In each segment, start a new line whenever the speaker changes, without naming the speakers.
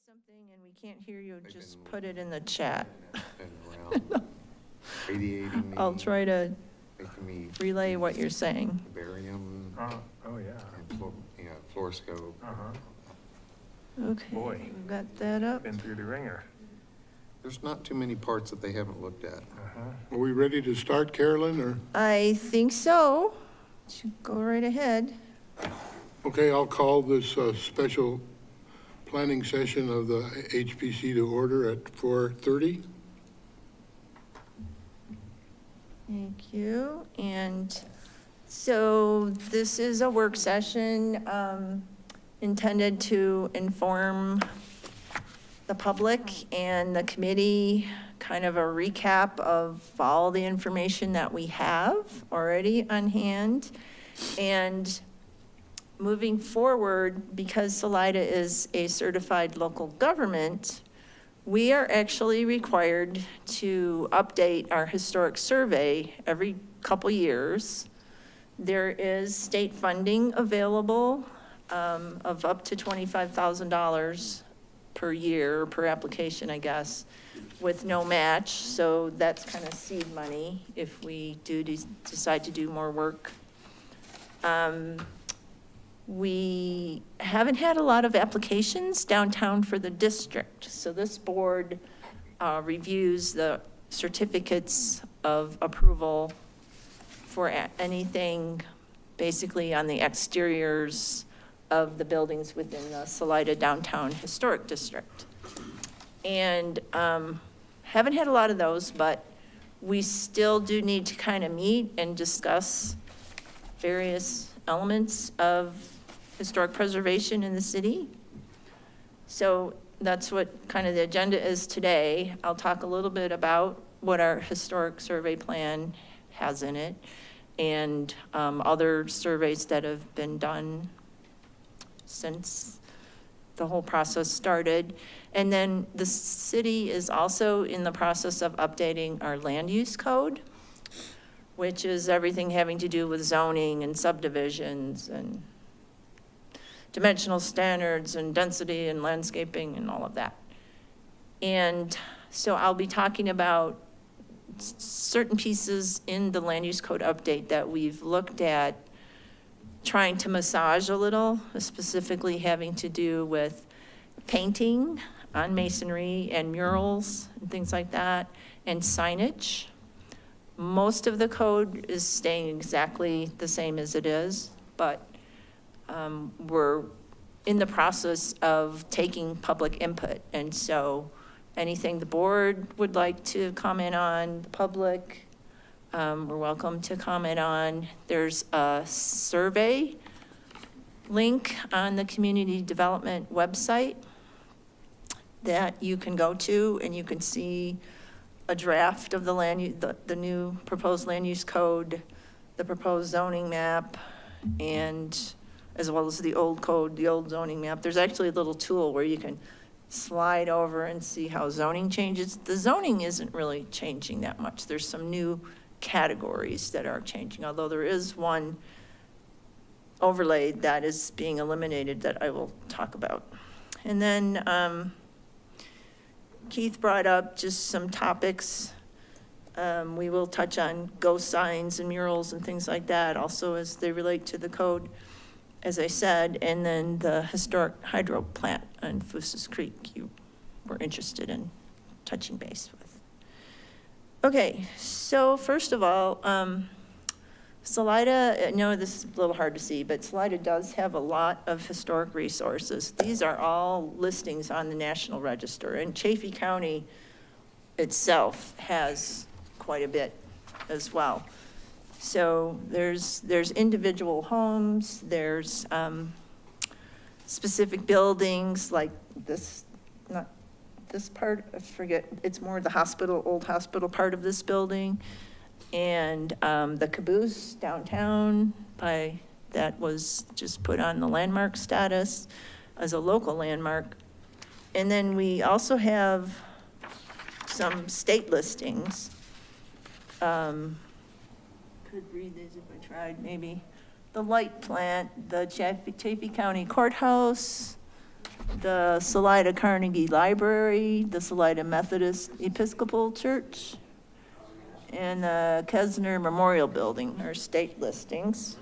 something and we can't hear you,
They've
just
been-
put it in the chat.
Been around radiating me.
I'll try to
Making me
relay what you're saying.
barium
Oh, yeah.
and fluoroscope.
Okay,
Boy.
we've got that up.
Been through the ringer.
There's not too many parts that they haven't looked at.
Are we ready to start, Carolyn, or?
I think so. Should go right ahead.
Okay, I'll call this special planning session of the HPC to order at 4:30.
Thank you. And so this is a work session intended to inform the public and the committee, kind of a recap of all the information that we have already on hand. And moving forward, because Salida is a certified local government, we are actually required to update our historic survey every couple years. There is state funding available of up to $25,000 per year, per application, I guess, with no match. So that's kind of seed money if we do decide to do more work. We haven't had a lot of applications downtown for the district. So this board reviews the certificates of approval for anything basically on the exteriors of the buildings within the Salida Downtown Historic District. And haven't had a lot of those, but we still do need to kind of meet and discuss various elements of historic preservation in the city. So that's what kind of the agenda is today. I'll talk a little bit about what our historic survey plan has in it and other surveys that have been done since the whole process started. And then the city is also in the process of updating our land use code, which is everything having to do with zoning and subdivisions and dimensional standards and density and landscaping and all of that. And so I'll be talking about certain pieces in the land use code update that we've looked at, trying to massage a little, specifically having to do with painting on masonry and murals and things like that, and signage. Most of the code is staying exactly the same as it is, but we're in the process of taking public input. And so anything the board would like to comment on, the public, we're welcome to comment on. There's a survey link on the community development website that you can go to, and you can see a draft of the new proposed land use code, the proposed zoning map, and as well as the old code, the old zoning map. There's actually a little tool where you can slide over and see how zoning changes. The zoning isn't really changing that much. There's some new categories that are changing, although there is one overlay that is being eliminated that I will talk about. And then Keith brought up just some topics. We will touch on ghost signs and murals and things like that, also as they relate to the code, as I said, and then the historic hydro plant on Foosis Creek you were interested in touching base with. Okay, so first of all, Salida, I know this is a little hard to see, but Salida does have a lot of historic resources. These are all listings on the National Register, and Chaffey County itself has quite a bit as well. So there's individual homes, there's specific buildings like this, not this part, I forget, it's more the hospital, old hospital part of this building. And the caboose downtown that was just put on the landmark status as a local landmark. And then we also have some state listings. Could read these if I tried, maybe. The light plant, the Chaffey County Courthouse, the Salida Carnegie Library, the Salida Methodist Episcopal Church, and the Kesner Memorial Building are state listings.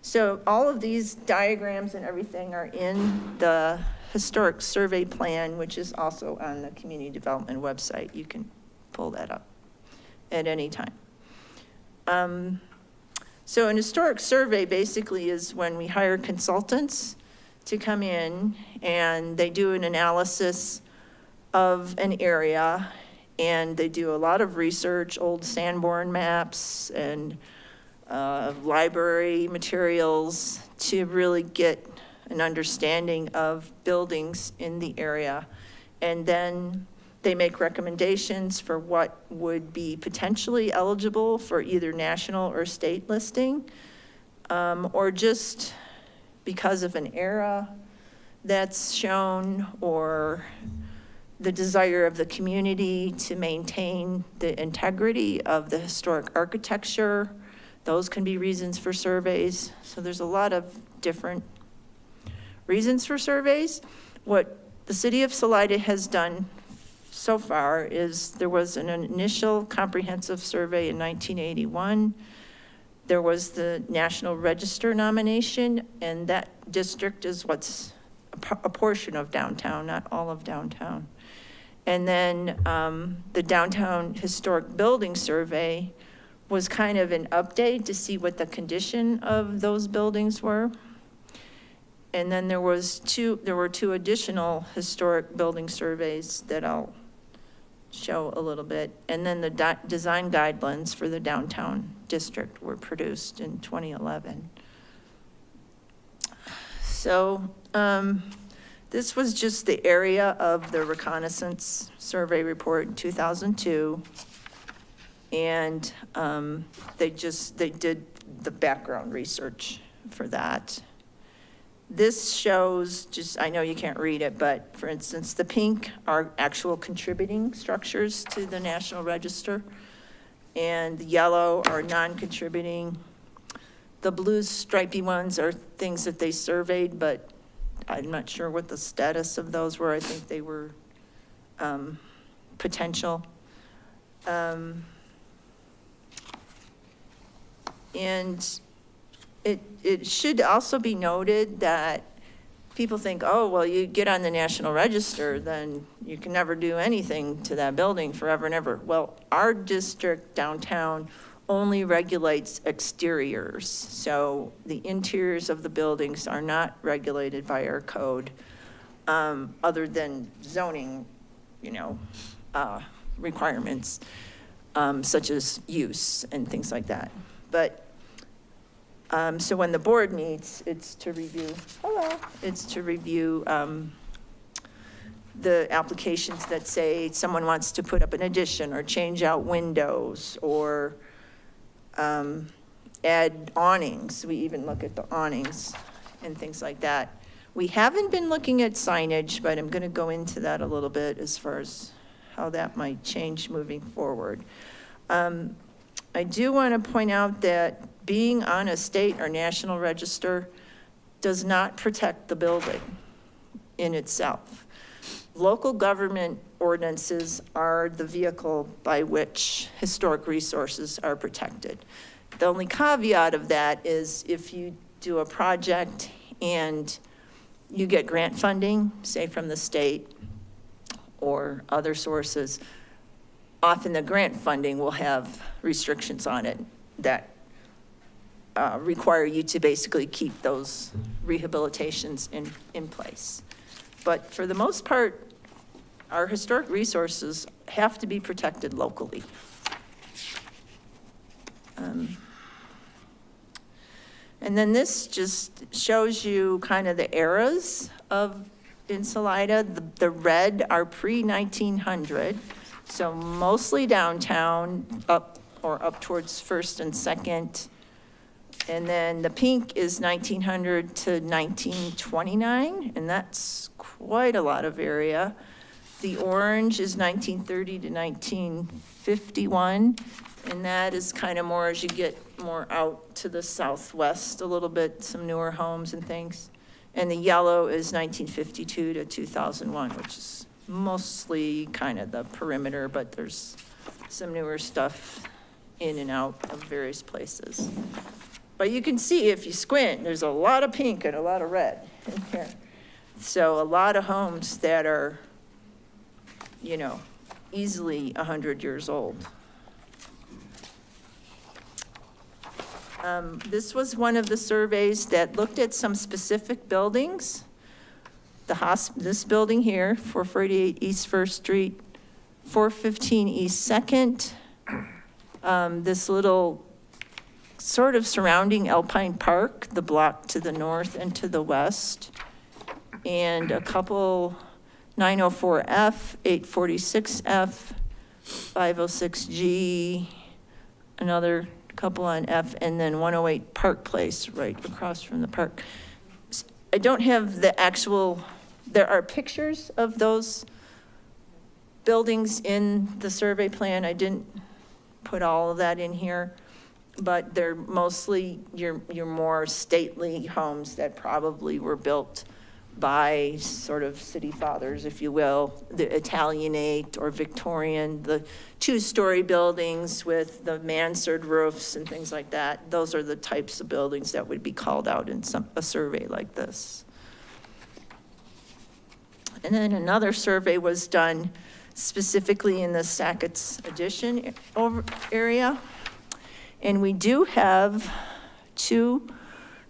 So all of these diagrams and everything are in the historic survey plan, which is also on the community development website. You can pull that up at any time. So an historic survey basically is when we hire consultants to come in and they do an analysis of an area, and they do a lot of research, old Sanborn maps and library materials to really get an understanding of buildings in the area. And then they make recommendations for what would be potentially eligible for either national or state listing, or just because of an era that's shown, or the desire of the community to maintain the integrity of the historic architecture. Those can be reasons for surveys. So there's a lot of different reasons for surveys. What the city of Salida has done so far is there was an initial comprehensive survey in 1981. There was the National Register nomination, and that district is what's a portion of downtown, not all of downtown. And then the Downtown Historic Building Survey was kind of an update to see what the condition of those buildings were. And then there were two additional historic building surveys that I'll show a little bit. And then the design guidelines for the downtown district were produced in 2011. So this was just the area of the reconnaissance survey report in 2002. And they did the background research for that. This shows I know you can't read it, but for instance, the pink are actual contributing structures to the National Register, and the yellow are non-contributing. The blue stripy ones are things that they surveyed, but I'm not sure what the status of those were. I think they were potential. And it should also be noted that people think, oh, well, you get on the National Register, then you can never do anything to that building forever and ever. Well, our district downtown only regulates exteriors. So the interiors of the buildings are not regulated by our code, other than zoning, requirements, such as use and things like that. But so when the board meets, it's to review the applications that say someone wants to put up an addition or change out windows or add awnings. We even look at the awnings and things like that. We haven't been looking at signage, but I'm going to go into that a little bit as far as how that might change moving forward. I do want to point out that being on a state or national register does not protect the building in itself. Local government ordinances are the vehicle by which historic resources are protected. The only caveat of that is if you do a project and you get grant funding, say from the state or other sources, often the grant funding will have restrictions on it that require you to basically keep those rehabilitations in place. But for the most part, our historic resources have to be protected locally. And then this just shows you kind of the eras in Salida. The red are pre-1900, so mostly downtown, up towards First and Second. And then the pink is 1900 to 1929, and that's quite a lot of area. The orange is 1930 to 1951, and that is kind of more as you get more out to the southwest a little bit, some newer homes and things. And the yellow is 1952 to 2001, which is mostly kind of the perimeter, but there's some newer stuff in and out of various places. But you can see if you squint, there's a lot of pink and a lot of red in here. So a lot of homes that are, you know, easily 100 years old. This was one of the surveys that looked at some specific buildings. This building here, 448 East First Street, 415 East Second. This little sort of surrounding Alpine Park, the block to the north and to the west. And a couple 904F, 846F, 506G, another couple on F, and then 108 Park Place, right across from the park. I don't have the actual, there are pictures of those buildings in the survey plan. I didn't put all of that in here, but they're mostly your more stately homes that probably were built by sort of city fathers, if you will, the Italianate or Victorian, the two-story buildings with the mansard roofs and things like that. Those are the types of buildings that would be called out in a survey like this. And then another survey was done specifically in the Sackett's Addition area. And we do have two,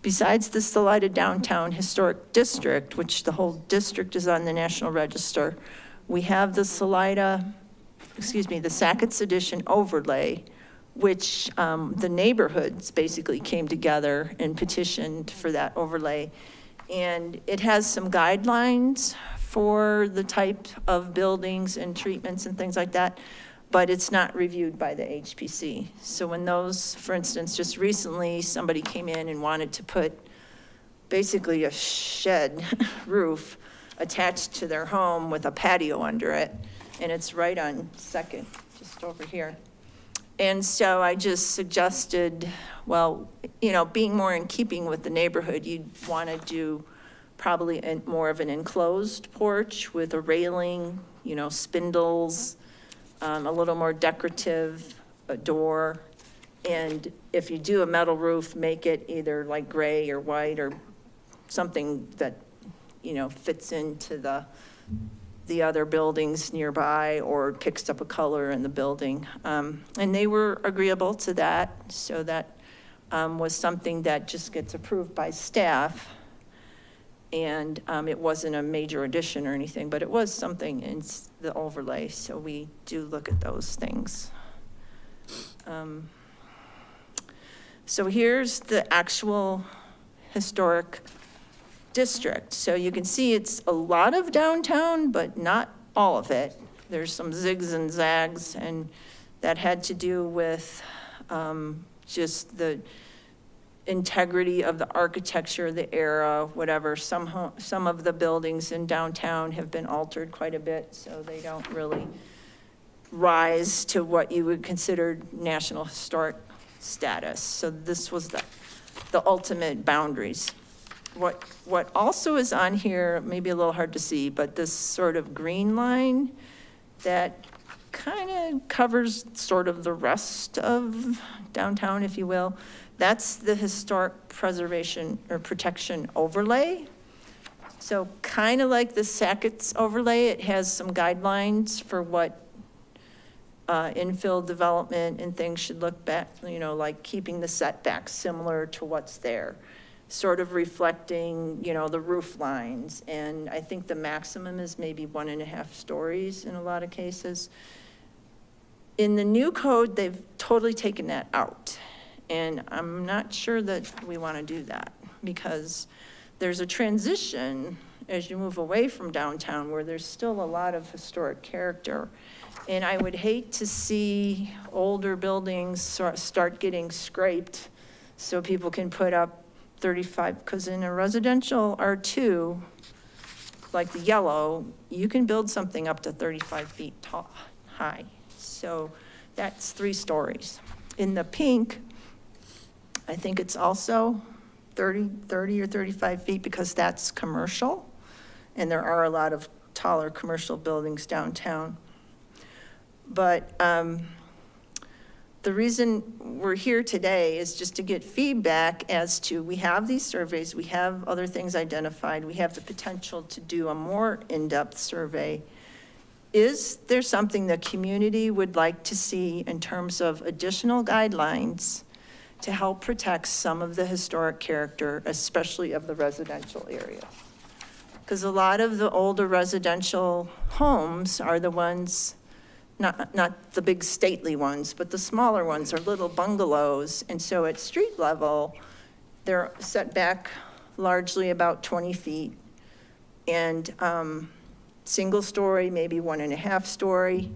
besides the Salida Downtown Historic District, which the whole district is on the National Register, we have the the Sackett's Addition overlay, which the neighborhoods basically came together and petitioned for that overlay. And it has some guidelines for the type of buildings and treatments and things like that, but it's not reviewed by the HPC. So when those, for instance, just recently, somebody came in and wanted to put basically a shed roof attached to their home with a patio under it, and it's right on Second, just over here. And so I just suggested, well, you know, being more in keeping with the neighborhood, you'd want to do probably more of an enclosed porch with a railing, you know, spindles, a little more decorative, a door. And if you do a metal roof, make it either like gray or white or something that, you know, fits into the other buildings nearby or picks up a color in the building. And they were agreeable to that. So that was something that just gets approved by staff. And it wasn't a major addition or anything, but it was something in the overlay. So we do look at those things. So here's the actual historic district. So you can see it's a lot of downtown, but not all of it. There's some zigs and zags, and that had to do with just the integrity of the architecture, the era, whatever. Some of the buildings in downtown have been altered quite a bit, so they don't really rise to what you would consider National Historic status. So this was the ultimate boundaries. What also is on here, maybe a little hard to see, but this sort of green line that kind of covers sort of the rest of downtown, if you will. That's the historic preservation or protection overlay. So kind of like the Sackett's overlay, it has some guidelines for what infill development and things should look back, you know, like keeping the setbacks similar to what's there, sort of reflecting, you know, the roof lines. And I think the maximum is maybe 1.5 stories in a lot of cases. In the new code, they've totally taken that out. And I'm not sure that we want to do that because there's a transition as you move away from downtown where there's still a lot of historic character. And I would hate to see older buildings start getting scraped so people can put up 35, because in a residential R2, like the yellow, you can build something up to 35 feet tall, high. So that's 3 stories. In the pink, I think it's also 30 or 35 feet because that's commercial. And there are a lot of taller commercial buildings downtown. But the reason we're here today is just to get feedback as to, we have these surveys, we have other things identified, we have the potential to do a more in-depth survey. Is there something the community would like to see in terms of additional guidelines to help protect some of the historic character, especially of the residential area? Because a lot of the older residential homes are the ones, not the big stately ones, but the smaller ones are little bungalows. And so at street level, they're set back largely about 20 feet. And single story, maybe 1.5 story.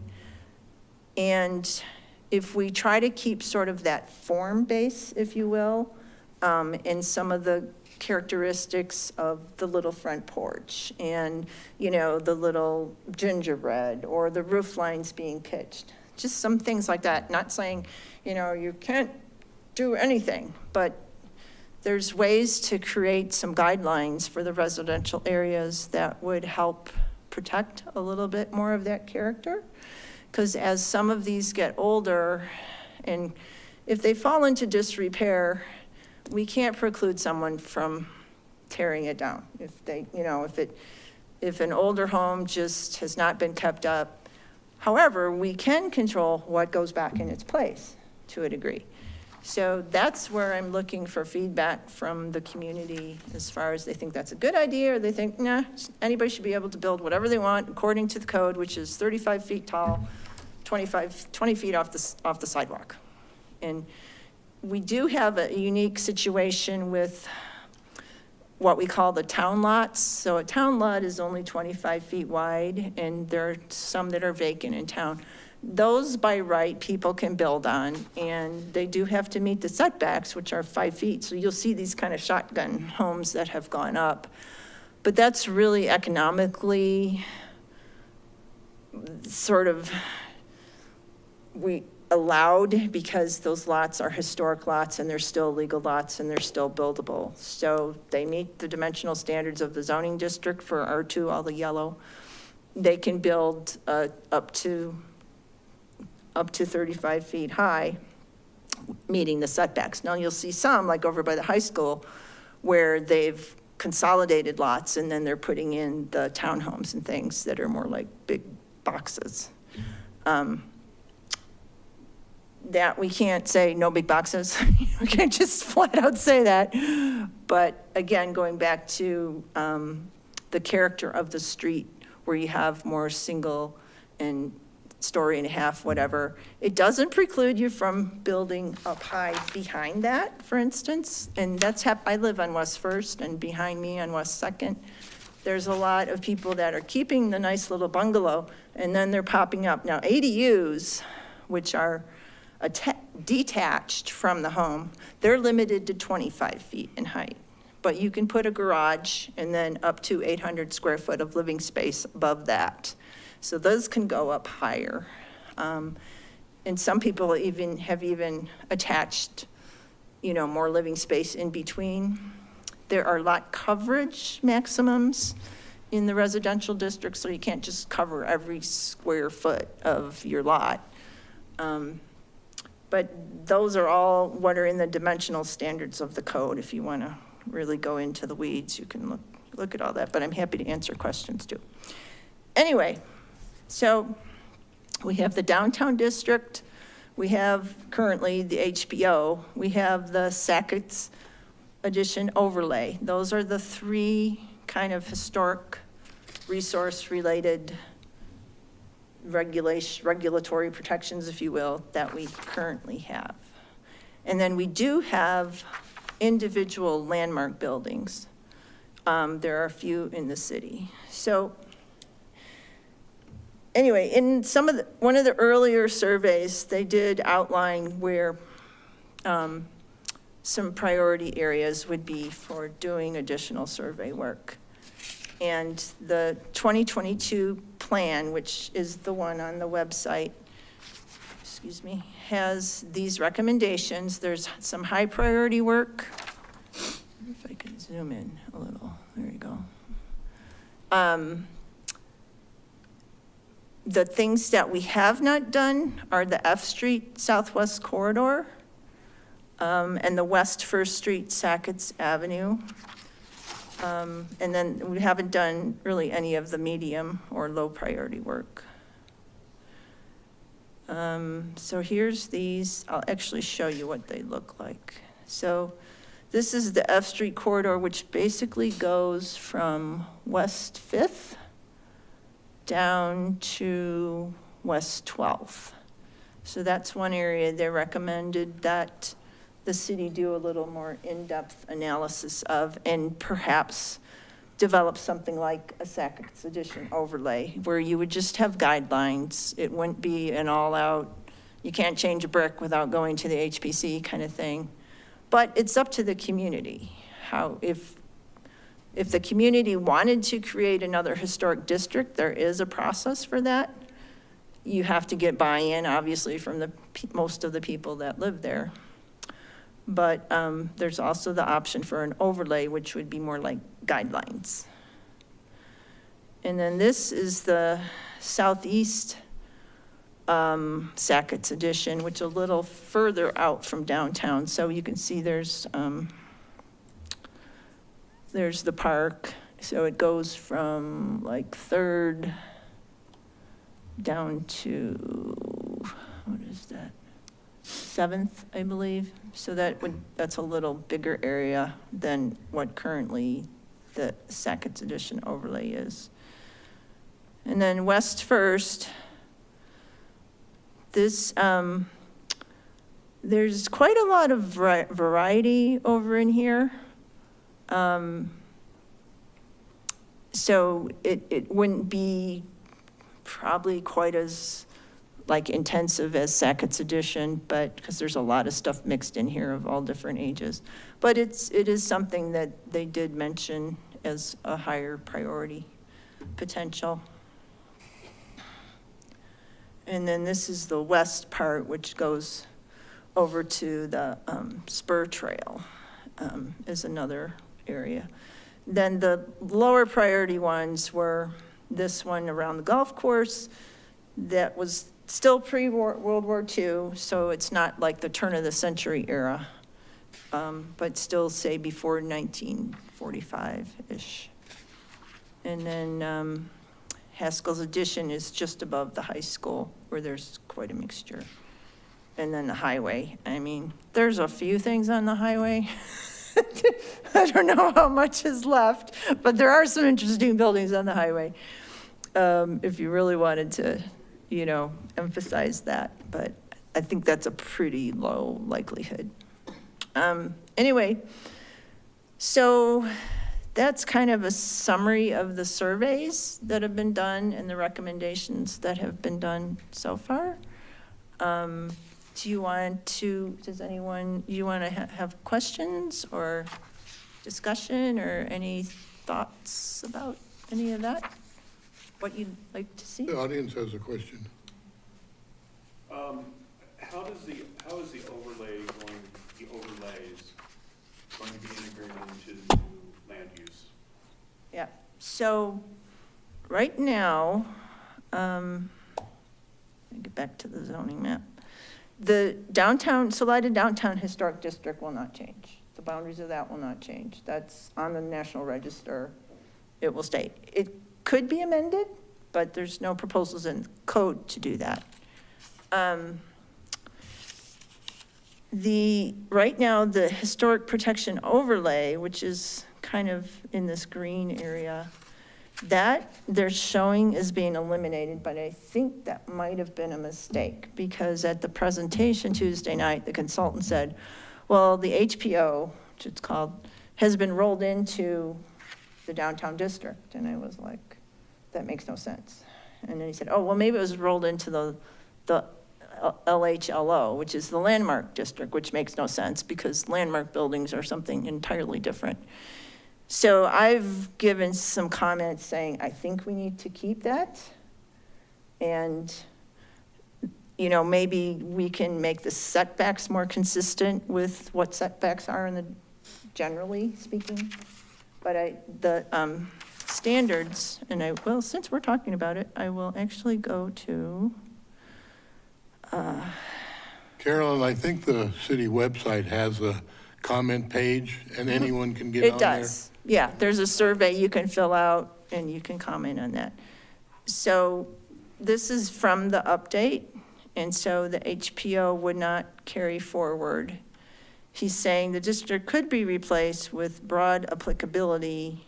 And if we try to keep sort of that form base, if you will, and some of the characteristics of the little front porch and, you know, the little gingerbread or the roof lines being pitched, just some things like that. Not saying, you know, you can't do anything, but there's ways to create some guidelines for the residential areas that would help protect a little bit more of that character. Because as some of these get older, and if they fall into disrepair, we can't preclude someone from tearing it down. If they, you know, if an older home just has not been kept up. However, we can control what goes back in its place to a degree. So that's where I'm looking for feedback from the community as far as they think that's a good idea, or they think, nah, anybody should be able to build whatever they want according to the code, which is 35 feet tall, 20 feet off the sidewalk. And we do have a unique situation with what we call the town lots. So a town lot is only 25 feet wide, and there are some that are vacant in town. Those by right, people can build on, and they do have to meet the setbacks, which are 5 feet. So you'll see these kind of shotgun homes that have gone up. But that's really economically sort of we allowed, because those lots are historic lots and they're still legal lots and they're still buildable. So they meet the dimensional standards of the zoning district for R2, all the yellow. They can build up to 35 feet high, meeting the setbacks. Now you'll see some, like over by the high school, where they've consolidated lots and then they're putting in the townhomes and things that are more like big boxes. That we can't say no big boxes. We can't just flat out say that. But again, going back to the character of the street, where you have more single and story and a half, whatever, it doesn't preclude you from building up high behind that, for instance. And that's I live on West First, and behind me on West Second, there's a lot of people that are keeping the nice little bungalow, and then they're popping up. Now, ADUs, which are detached from the home, they're limited to 25 feet in height. But you can put a garage and then up to 800 square foot of living space above that. So those can go up higher. And some people have even attached, you know, more living space in between. There are lot coverage maximums in the residential district, so you can't just cover every square foot of your lot. But those are all what are in the dimensional standards of the code. If you want to really go into the weeds, you can look at all that, but I'm happy to answer questions too. Anyway, so we have the downtown district, we have currently the HBO, we have the Sackett's addition overlay. Those are the three kind of historic resource-related regulatory protections, if you will, that we currently have. And then we do have individual landmark buildings. There are a few in the city. So anyway, in one of the earlier surveys, they did outline where some priority areas would be for doing additional survey work. And the 2022 plan, which is the one on the website, excuse me, has these recommendations. There's some high priority work. If I can zoom in a little, there you go. The things that we have not done are the F Street Southwest Corridor, and the West First Street Sackett's Avenue. And then we haven't done really any of the medium or low priority work. So here's these, I'll actually show you what they look like. So this is the F Street corridor, which basically goes from West 5th down to West 12th. So that's one area they recommended that the city do a little more in-depth analysis of, and perhaps develop something like a Sackett's Edition overlay, where you would just have guidelines. It wouldn't be an all-out, you can't change a brick without going to the HPC kind of thing. But it's up to the community. How, if the community wanted to create another historic district, there is a process for that. You have to get buy-in, obviously, from most of the people that live there. But there's also the option for an overlay, which would be more like guidelines. And then this is the Southeast Sackett's Edition, which is a little further out from downtown. So you can see there's the park. So it goes from like 3rd down to, what is that? 7th, I believe. So that's a little bigger area than what currently the Sackett's Edition overlay is. And then West First, this, there's quite a lot of variety over in here. So it wouldn't be probably quite as like intensive as Sackett's Edition, but because there's a lot of stuff mixed in here of all different ages. But it is something that they did mention as a higher priority potential. And then this is the west part, which goes over to the Spur Trail, is another area. Then the lower priority ones were this one around the golf course that was still pre-World War II, so it's not like the turn of the century era, but still say before 1945-ish. And then Haskell's Addition is just above the high school, where there's quite a mixture. And then the highway. I mean, there's a few things on the highway. I don't know how much is left, but there are some interesting buildings on the highway. If you really wanted to, emphasize that, but I think that's a pretty low likelihood. Anyway, so that's kind of a summary of the surveys that have been done and the recommendations that have been done so far. Do you want to have questions or discussion or any thoughts about any of that? What you'd like to see?
The audience has a question.
How is the overlays going to be integrated into the new land use?
Yeah, so right now, let me get back to the zoning map. The Salida Downtown Historic District will not change. The boundaries of that will not change. That's on the National Register. It will stay. It could be amended, but there's no proposals in code to do that. Right now, the historic protection overlay, which is kind of in this green area, that they're showing is being eliminated, but I think that might have been a mistake, because at the presentation Tuesday night, the consultant said, well, the HPO, which it's called, has been rolled into the downtown district. And I was like, that makes no sense. And then he said, oh, well, maybe it was rolled into the LHLO, which is the landmark district, which makes no sense because landmark buildings are something entirely different. So I've given some comments saying, I think we need to keep that. And, you know, maybe we can make the setbacks more consistent with what setbacks are in the, generally speaking. But the standards, and well, since we're talking about it, I will actually go to,
Carolyn, I think the city website has a comment page, and anyone can get on
it
there.
does. Yeah, there's a survey you can fill out, and you can comment on that. So this is from the update, and so the HPO would not carry forward. He's saying the district could be replaced with broad applicability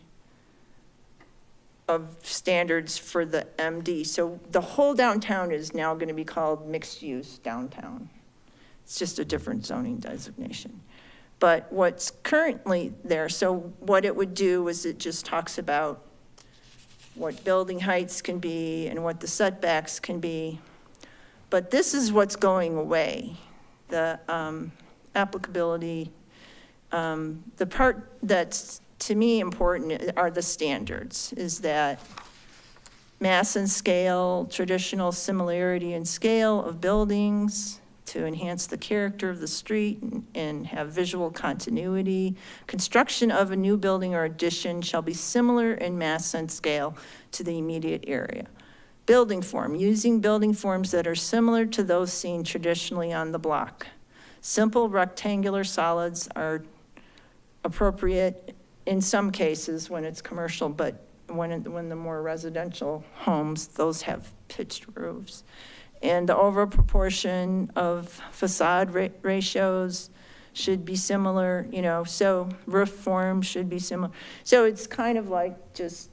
of standards for the MD. So the whole downtown is now going to be called mixed-use downtown. It's just a different zoning designation. But what's currently there, so what it would do is it just talks about what building heights can be and what the setbacks can be. But this is what's going away, the applicability. The part that's, to me, important are the standards, is that mass and scale, traditional similarity and scale of buildings to enhance the character of the street and have visual continuity. Construction of a new building or addition shall be similar in mass and scale to the immediate area. Building form, using building forms that are similar to those seen traditionally on the block. Simple rectangular solids are appropriate in some cases when it's commercial, but when the more residential homes, those have pitched roofs. And the over proportion of facade ratios should be similar, you know, so roof form should be similar. So it's kind of like just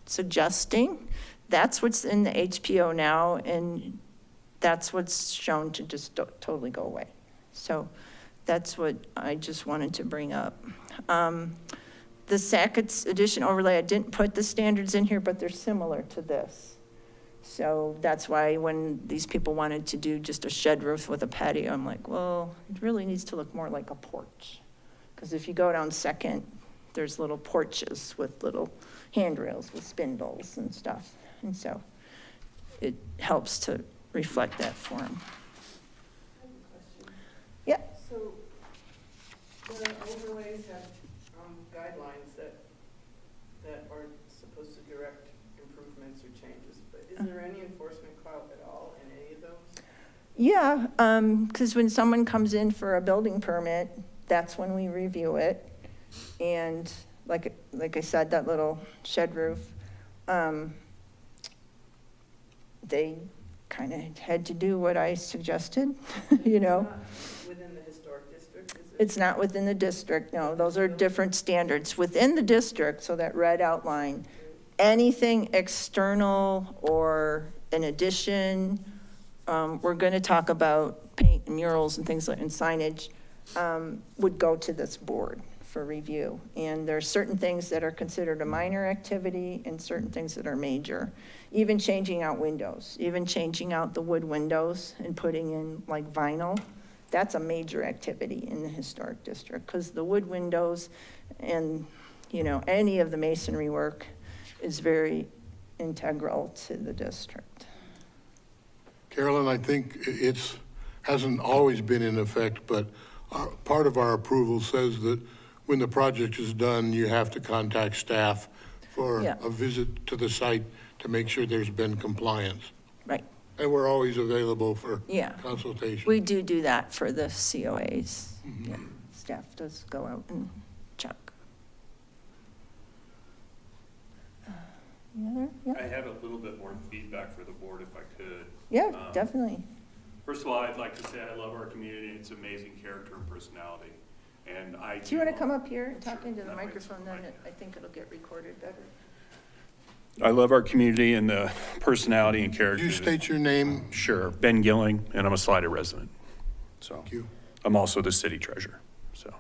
suggesting that's what's in the HPO now, and that's what's shown to just totally go away. So that's what I just wanted to bring up. The Sackett's addition overlay, I didn't put the standards in here, but they're similar to this. So that's why when these people wanted to do just a shed roof with a patio, I'm like, well, it really needs to look more like a porch. Because if you go down Second, there's little porches with little handrails with spindles and stuff. And so it helps to reflect that form. Yeah.
So the overlays have guidelines that are supposed to direct improvements or changes, but is there any enforcement clout at all in any of those?
Yeah, because when someone comes in for a building permit, that's when we review it. And like I said, that little shed roof, they kind of had to do what I suggested, you know?
It's not within the historic district, is it?
It's not within the district, no, those are different standards. Within the district, so that red outline, anything external or an addition, we're going to talk about paint and murals and things like, and signage, would go to this board for review. And there are certain things that are considered a minor activity and certain things that are major. Even changing out windows, even changing out the wood windows and putting in like vinyl, that's a major activity in the historic district, because the wood windows and, you know, any of the masonry work is very integral to the district.
Carolyn, I think hasn't always been in effect, but part of our approval says that when the project is done, you have to contact staff for
Yeah.
a visit to the site to make sure there's been compliance.
Right,
And we're always available for
yeah.
consultation.
We do that for the COAs. Yeah, staff does go out and check. Any other?
I
Yeah,
have a little bit more feedback for the board if I could.
yeah, definitely.
First of all, I'd like to say I love our community. It's amazing character and personality. And
Do you want to come up here and talk
Sure,
into the
that might
microphone, then
suffice.
I think it'll get recorded better.
I love our community and the personality and
Could
character.
you state your name?
Sure. Ben Gilling, and I'm a Salida resident. So
Thank you.
I'm also the city treasurer. So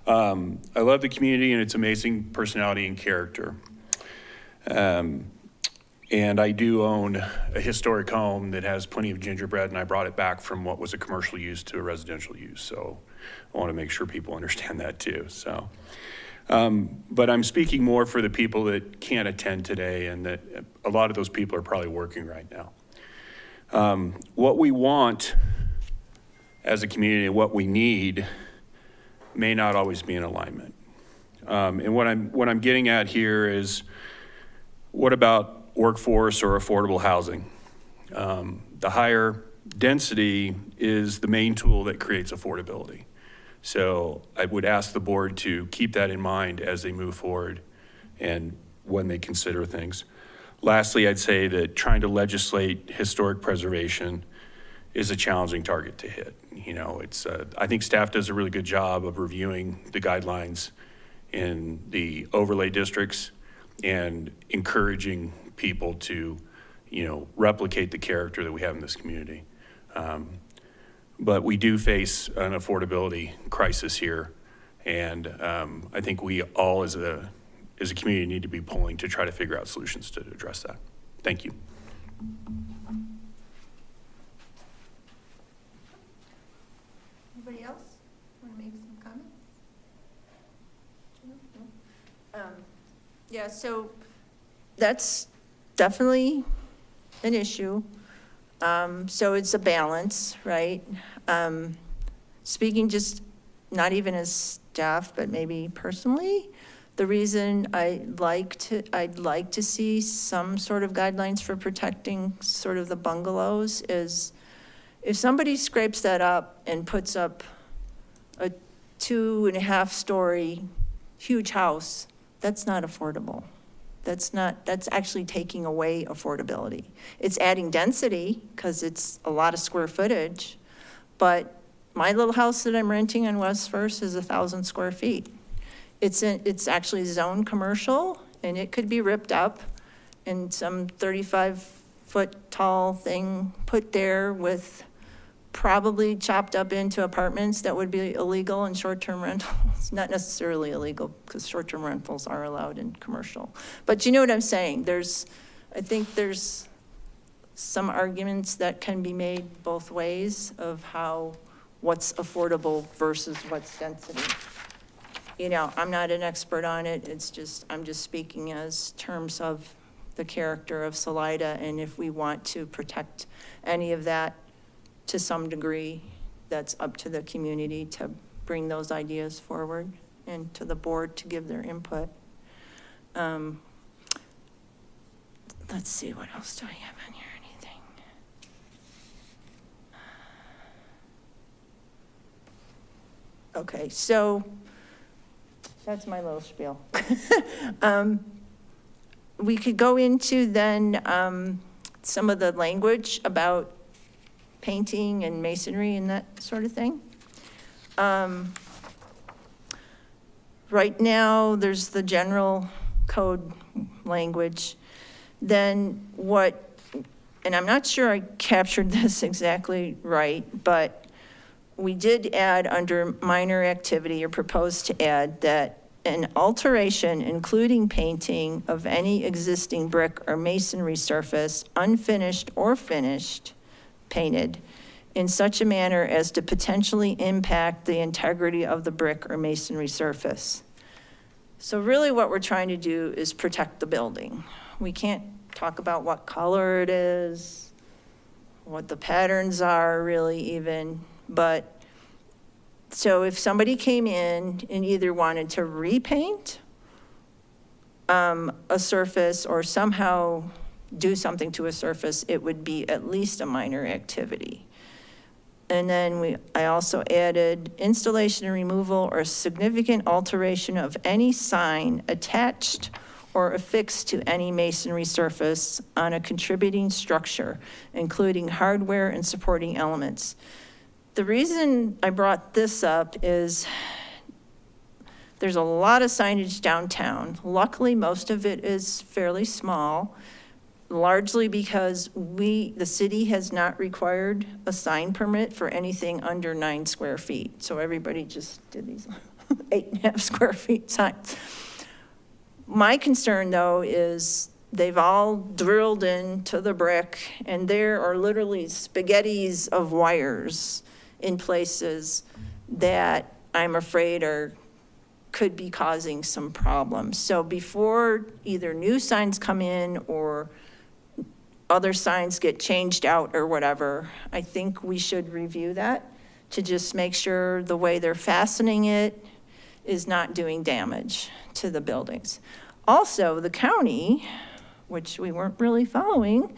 I love the community and its amazing personality and character. And I do own a historic home that has plenty of gingerbread, and I brought it back from what was a commercial use to a residential use. So I want to make sure people understand that too. So, but I'm speaking more for the people that can't attend today, and that a lot of those people are probably working right now. What we want as a community, what we need, may not always be in alignment. And what I'm getting at here is, what about workforce or affordable housing? The higher density is the main tool that creates affordability. So I would ask the board to keep that in mind as they move forward and when they consider things. Lastly, I'd say that trying to legislate historic preservation is a challenging target to hit. You know, I think staff does a really good job of reviewing the guidelines in the overlay districts and encouraging people to, you know, replicate the character that we have in this community. But we do face an affordability crisis here, and I think we all as a community need to be pulling to try to figure out solutions to address that. Thank you.
Anybody else want to make some comments? Yeah, so that's definitely an issue. So it's a balance, right? Speaking just not even as staff, but maybe personally, the reason I'd like to see some sort of guidelines for protecting sort of the bungalows is if somebody scrapes that up and puts up a 2.5-story huge house, that's not affordable. That's actually taking away affordability. It's adding density because it's a lot of square footage, but my little house that I'm renting on West First is 1,000 square feet. It's actually zoned commercial, and it could be ripped up and some 35-foot tall thing put there with probably chopped up into apartments that would be illegal in short-term rentals. Not necessarily illegal, because short-term rentals are allowed in commercial. But you know what I'm saying? I think there's some arguments that can be made both ways of what's affordable versus what's density. You know, I'm not an expert on it. I'm just speaking as terms of the character of Salida, and if we want to protect any of that to some degree, that's up to the community to bring those ideas forward and to the board to give their input. Let's see, what else do I have on here? Anything? Okay, so that's my little spiel. We could go into then some of the language about painting and masonry and that sort of thing. Right now, there's the general code language. Then and I'm not sure I captured this exactly right, but we did add under minor activity, or proposed to add, that an alteration, including painting of any existing brick or masonry surface, unfinished or finished, painted, in such a manner as to potentially impact the integrity of the brick or masonry surface. So really what we're trying to do is protect the building. We can't talk about what color it is, what the patterns are really even, but so if somebody came in and either wanted to repaint a surface or somehow do something to a surface, it would be at least a minor activity. And then I also added installation and removal or significant alteration of any sign attached or affixed to any masonry surface on a contributing structure, including hardware and supporting elements. The reason I brought this up is there's a lot of signage downtown. Luckily, most of it is fairly small, largely because the city has not required a sign permit for anything under 9 square feet. So everybody just did these 8.5 square feet signs. My concern, though, is they've all drilled into the brick, and there are literally spaghettis of wires in places that I'm afraid could be causing some problems. So before either new signs come in or other signs get changed out or whatever, I think we should review that to just make sure the way they're fastening it is not doing damage to the buildings. Also, the county, which we weren't really following,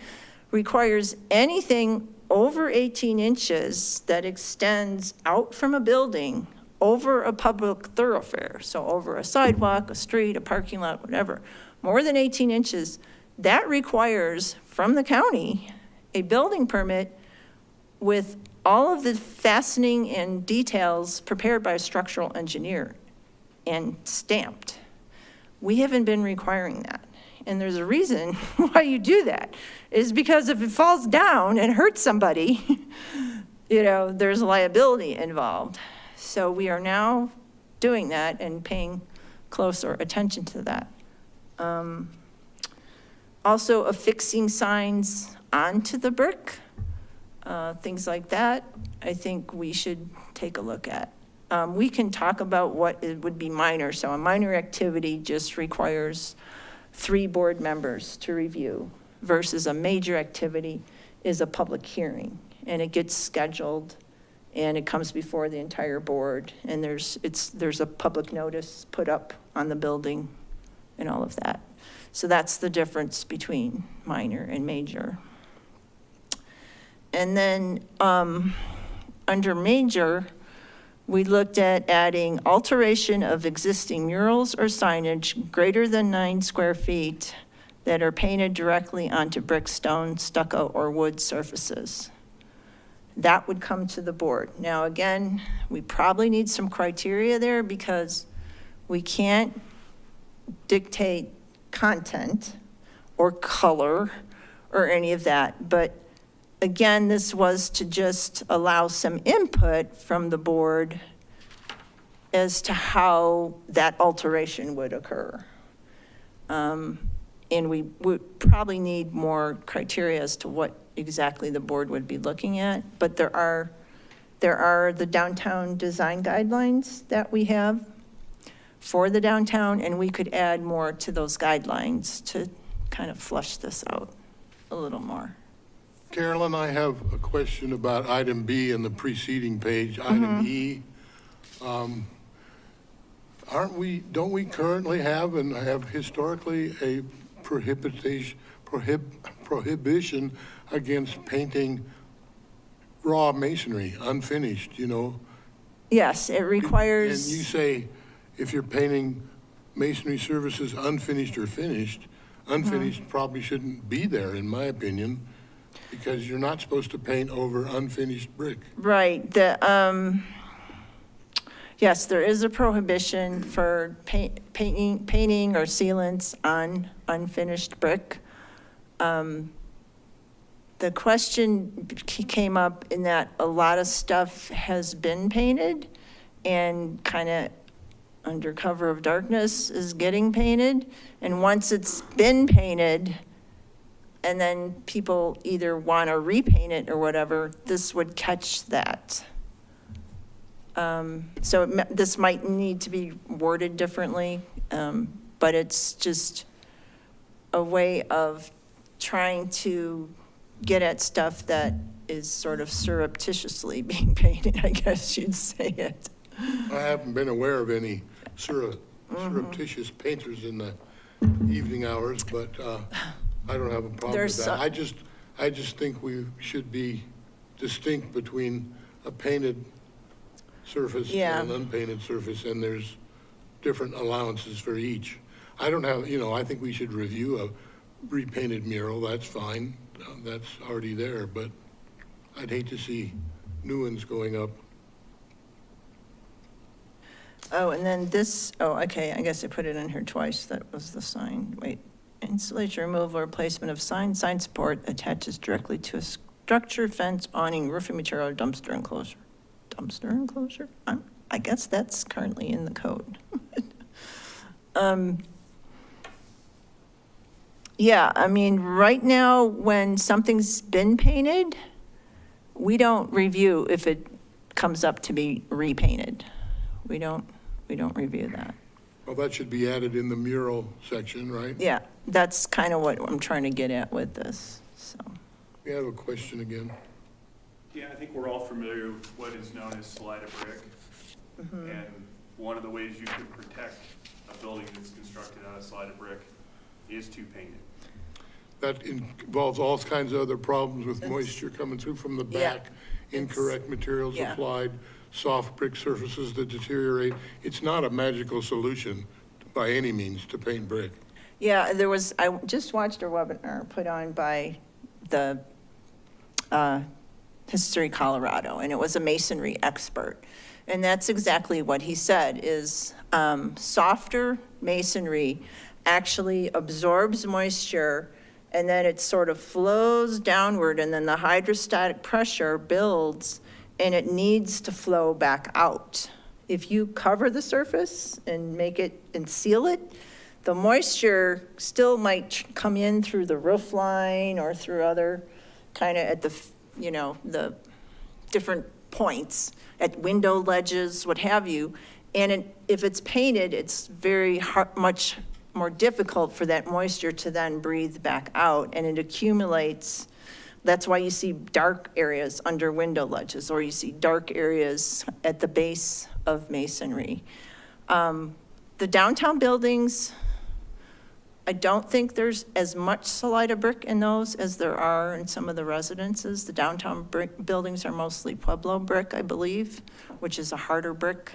requires anything over 18 inches that extends out from a building over a public thoroughfare, so over a sidewalk, a street, a parking lot, whatever, more than 18 inches, that requires from the county a building permit with all of the fastening and details prepared by a structural engineer and stamped. We haven't been requiring that. And there's a reason why you do that, is because if it falls down and hurts somebody, there's liability involved. So we are now doing that and paying closer attention to that. Also affixing signs onto the brick, things like that, I think we should take a look at. We can talk about what it would be minor. So a minor activity just requires 3 board members to review versus a major activity is a public hearing, and it gets scheduled and it comes before the entire board, and there's a public notice put up on the building and all of that. So that's the difference between minor and major. And then under major, we looked at adding alteration of existing murals or signage greater than 9 square feet that are painted directly onto brick, stone, stucco, or wood surfaces. That would come to the board. Now, again, we probably need some criteria there because we can't dictate content or color or any of that. But again, this was to just allow some input from the board as to how that alteration would occur. And we would probably need more criteria as to what exactly the board would be looking at. But there are the downtown design guidelines that we have for the downtown, and we could add more to those guidelines to kind of flush this out a little more.
Carolyn, I have a question about item B in the preceding page, item E. Don't we currently have and have historically a prohibition against painting raw masonry, unfinished,
Yes, it requires.
And you say if you're painting masonry surfaces unfinished or finished, unfinished probably shouldn't be there, in my opinion, because you're not supposed to paint over unfinished brick.
Right, yes, there is a prohibition for painting or sealants on unfinished brick. The question came up in that a lot of stuff has been painted and kind of under cover of darkness is getting painted. And once it's been painted, and then people either want to repaint it or whatever, this would catch that. So this might need to be worded differently, but it's just a way of trying to get at stuff that is sort of surreptitiously being painted, I guess you'd say it.
I haven't been aware of any surreptitious painters in the evening hours, but I don't have a problem with that. I just think we should be distinct between a painted surface and an unpainted surface, and there's different allowances for each. I don't have, I think we should review a repainted mural, that's fine, that's already there, but I'd hate to see new ones going up.
Oh, and then this, okay, I guess I put it in here twice, that was the sign, wait. Installation, removal, or replacement of sign support attaches directly to a structure, fence, awning, roofing material, or dumpster enclosure. Dumpster enclosure? I guess that's currently in the code. Yeah, I mean, right now, when something's been painted, we don't review if it comes up to be repainted. We don't review that.
Well, that should be added in the mural section, right?
Yeah, that's kind of what I'm trying to get at with this. So,
We have a question again.
Yeah, I think we're all familiar with what is known as Salida brick. And one of the ways you can protect a building that's constructed out of Salida brick is to paint it.
That involves all kinds of other problems with moisture coming through from the
Yeah,
back, incorrect materials
yeah.
applied, soft brick surfaces that deteriorate. It's not a magical solution by any means to paint brick.
yeah, I just watched a webinar put on by the History Colorado, and it was a masonry expert. And that's exactly what he said, is softer masonry actually absorbs moisture, and then it sort of flows downward, and then the hydrostatic pressure builds, and it needs to flow back out. If you cover the surface and make it, and seal it, the moisture still might come in through the roof line or through other kind of at the, the different points, at window ledges, what have you. And if it's painted, it's very much more difficult for that moisture to then breathe back out, and it accumulates. That's why you see dark areas under window ledges, or you see dark areas at the base of masonry. The downtown buildings, I don't think there's as much Salida brick in those as there are in some of the residences. The downtown buildings are mostly Pueblo brick, I believe, which is a harder brick.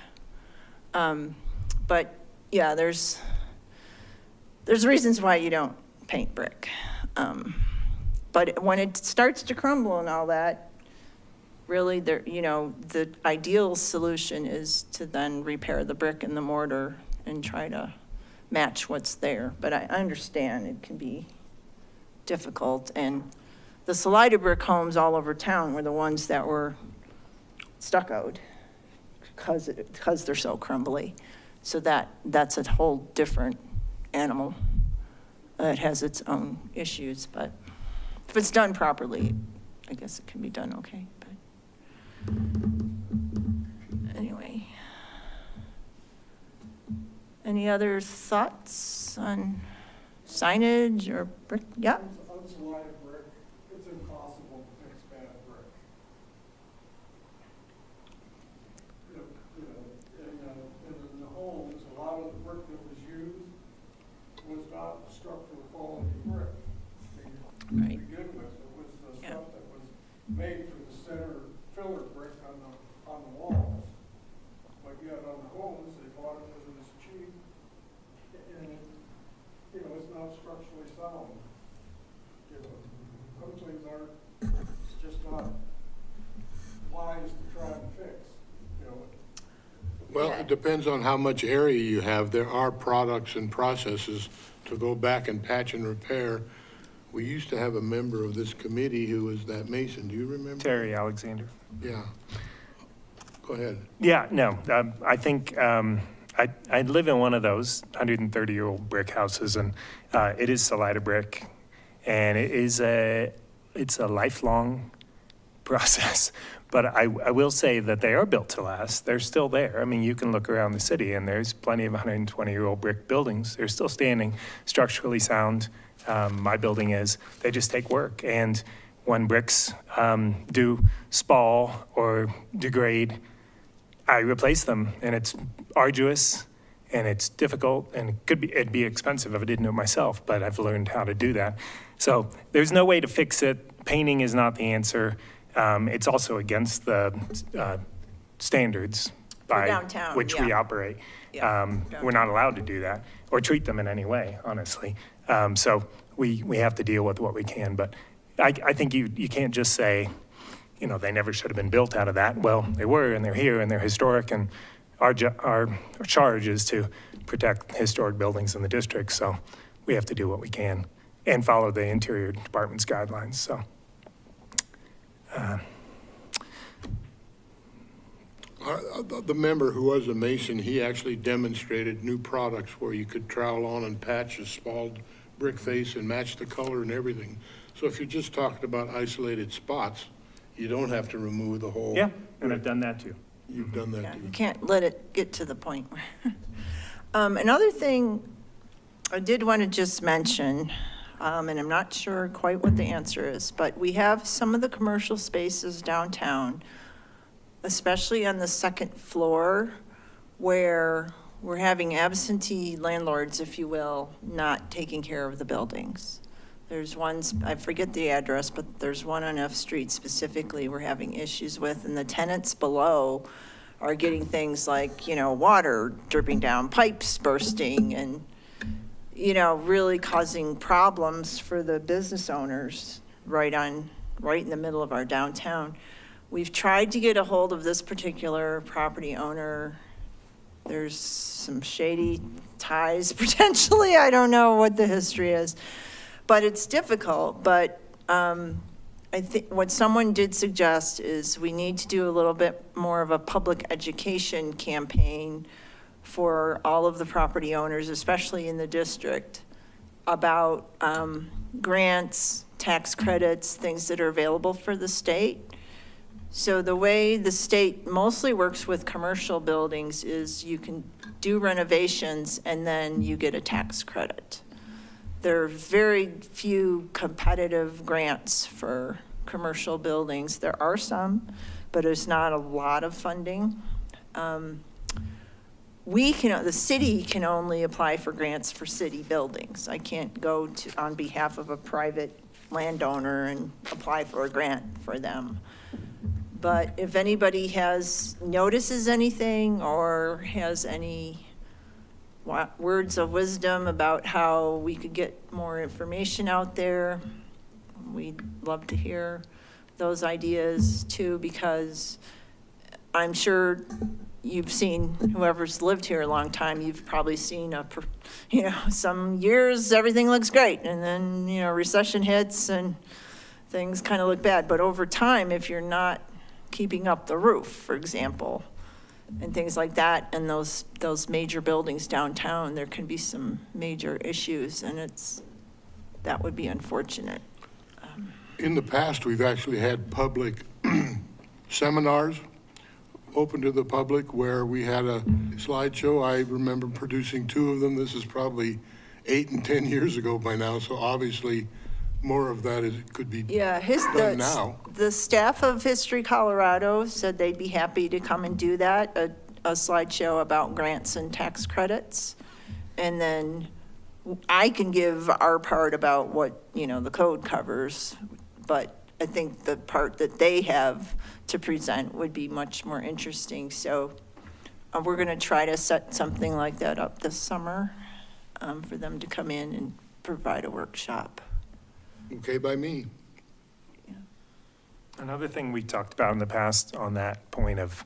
But yeah, there's reasons why you don't paint brick. But when it starts to crumble and all that, really, the ideal solution is to then repair the brick and the mortar and try to match what's there. But I understand it can be difficult. And the Salida brick homes all over town were the ones that were stuccoed because they're so crumbly. So that's a whole different animal that has its own issues. But if it's done properly, I guess it can be done okay. But anyway. Any other thoughts on signage or brick? Yeah?
On Salida brick, it's impossible to fix bad brick. In the homes, a lot of the brick that was used was not structural quality brick. To
Right.
begin with, it was the
Yeah.
stuff that was made for the center filler brick on the walls. But yet on the homes, they bought it because it was cheap, and it's not structurally sound. Some things aren't, it's just not wise to try and fix,
Well,
Yeah.
it depends on how much area you have. There are products and processes to go back and patch and repair. We used to have a member of this committee who was that mason. Do you remember?
Terry Alexander.
Yeah. Go ahead.
Yeah, no, I think I live in one of those 130-year-old brick houses, and it is Salida brick, and it's a lifelong process. But I will say that they are built to last. They're still there. I mean, you can look around the city, and there's plenty of 120-year-old brick buildings. They're still standing, structurally sound. My building is. They just take work. And when bricks do spall or degrade, I replace them. And it's arduous, and it's difficult, and it'd be expensive if I didn't do it myself, but I've learned how to do that. So there's no way to fix it. Painting is not the answer. It's also against the standards by
downtown,
which we
yeah.
operate.
Yeah,
We're not allowed to do that or treat them in any way, honestly. So we have to deal with what we can. But I think you can't just say, they never should have been built out of that. Well, they were, and they're here, and they're historic, and our charge is to protect historic buildings in the district. So we have to do what we can and follow the Interior Department's guidelines. So.
The member who was a mason, he actually demonstrated new products where you could trowel on and patch a spalled brick face and match the color and everything. So if you're just talking about isolated spots, you don't have to remove the whole.
Yeah, and I've done that too.
You've done that
Yeah,
too.
you can't let it get to the point where. Another thing I did want to just mention, and I'm not sure quite what the answer is, but we have some of the commercial spaces downtown, especially on the second floor, where we're having absentee landlords, if you will, not taking care of the buildings. There's one, I forget the address, but there's one on F Street specifically we're having issues with, and the tenants below are getting things like, water dripping down, pipes bursting, and, really causing problems for the business owners right in the middle of our downtown. We've tried to get a hold of this particular property owner. There's some shady ties potentially. I don't know what the history is, but it's difficult. But I think what someone did suggest is we need to do a little bit more of a public education campaign for all of the property owners, especially in the district, about grants, tax credits, things that are available for the state. So the way the state mostly works with commercial buildings is you can do renovations and then you get a tax credit. There are very few competitive grants for commercial buildings. There are some, but there's not a lot of funding. The city can only apply for grants for city buildings. I can't go on behalf of a private landowner and apply for a grant for them. But if anybody notices anything or has any words of wisdom about how we could get more information out there, we'd love to hear those ideas too, because I'm sure you've seen, whoever's lived here a long time, you've probably seen some years everything looks great, and then, recession hits and things kind of look bad. But over time, if you're not keeping up the roof, for example, and things like that, and those major buildings downtown, there can be some major issues, and that would be unfortunate.
In the past, we've actually had public seminars open to the public where we had a slideshow. I remember producing 2 of them. This is probably 8 and 10 years ago by now, so obviously more of that could be done now.
The staff of History Colorado said they'd be happy to come and do that, a slideshow about grants and tax credits. And then I can give our part about what, the code covers, but I think the part that they have to present would be much more interesting. So we're going to try to set something like that up this summer for them to come in and provide a workshop.
Okay by me.
Another thing we talked about in the past on that point of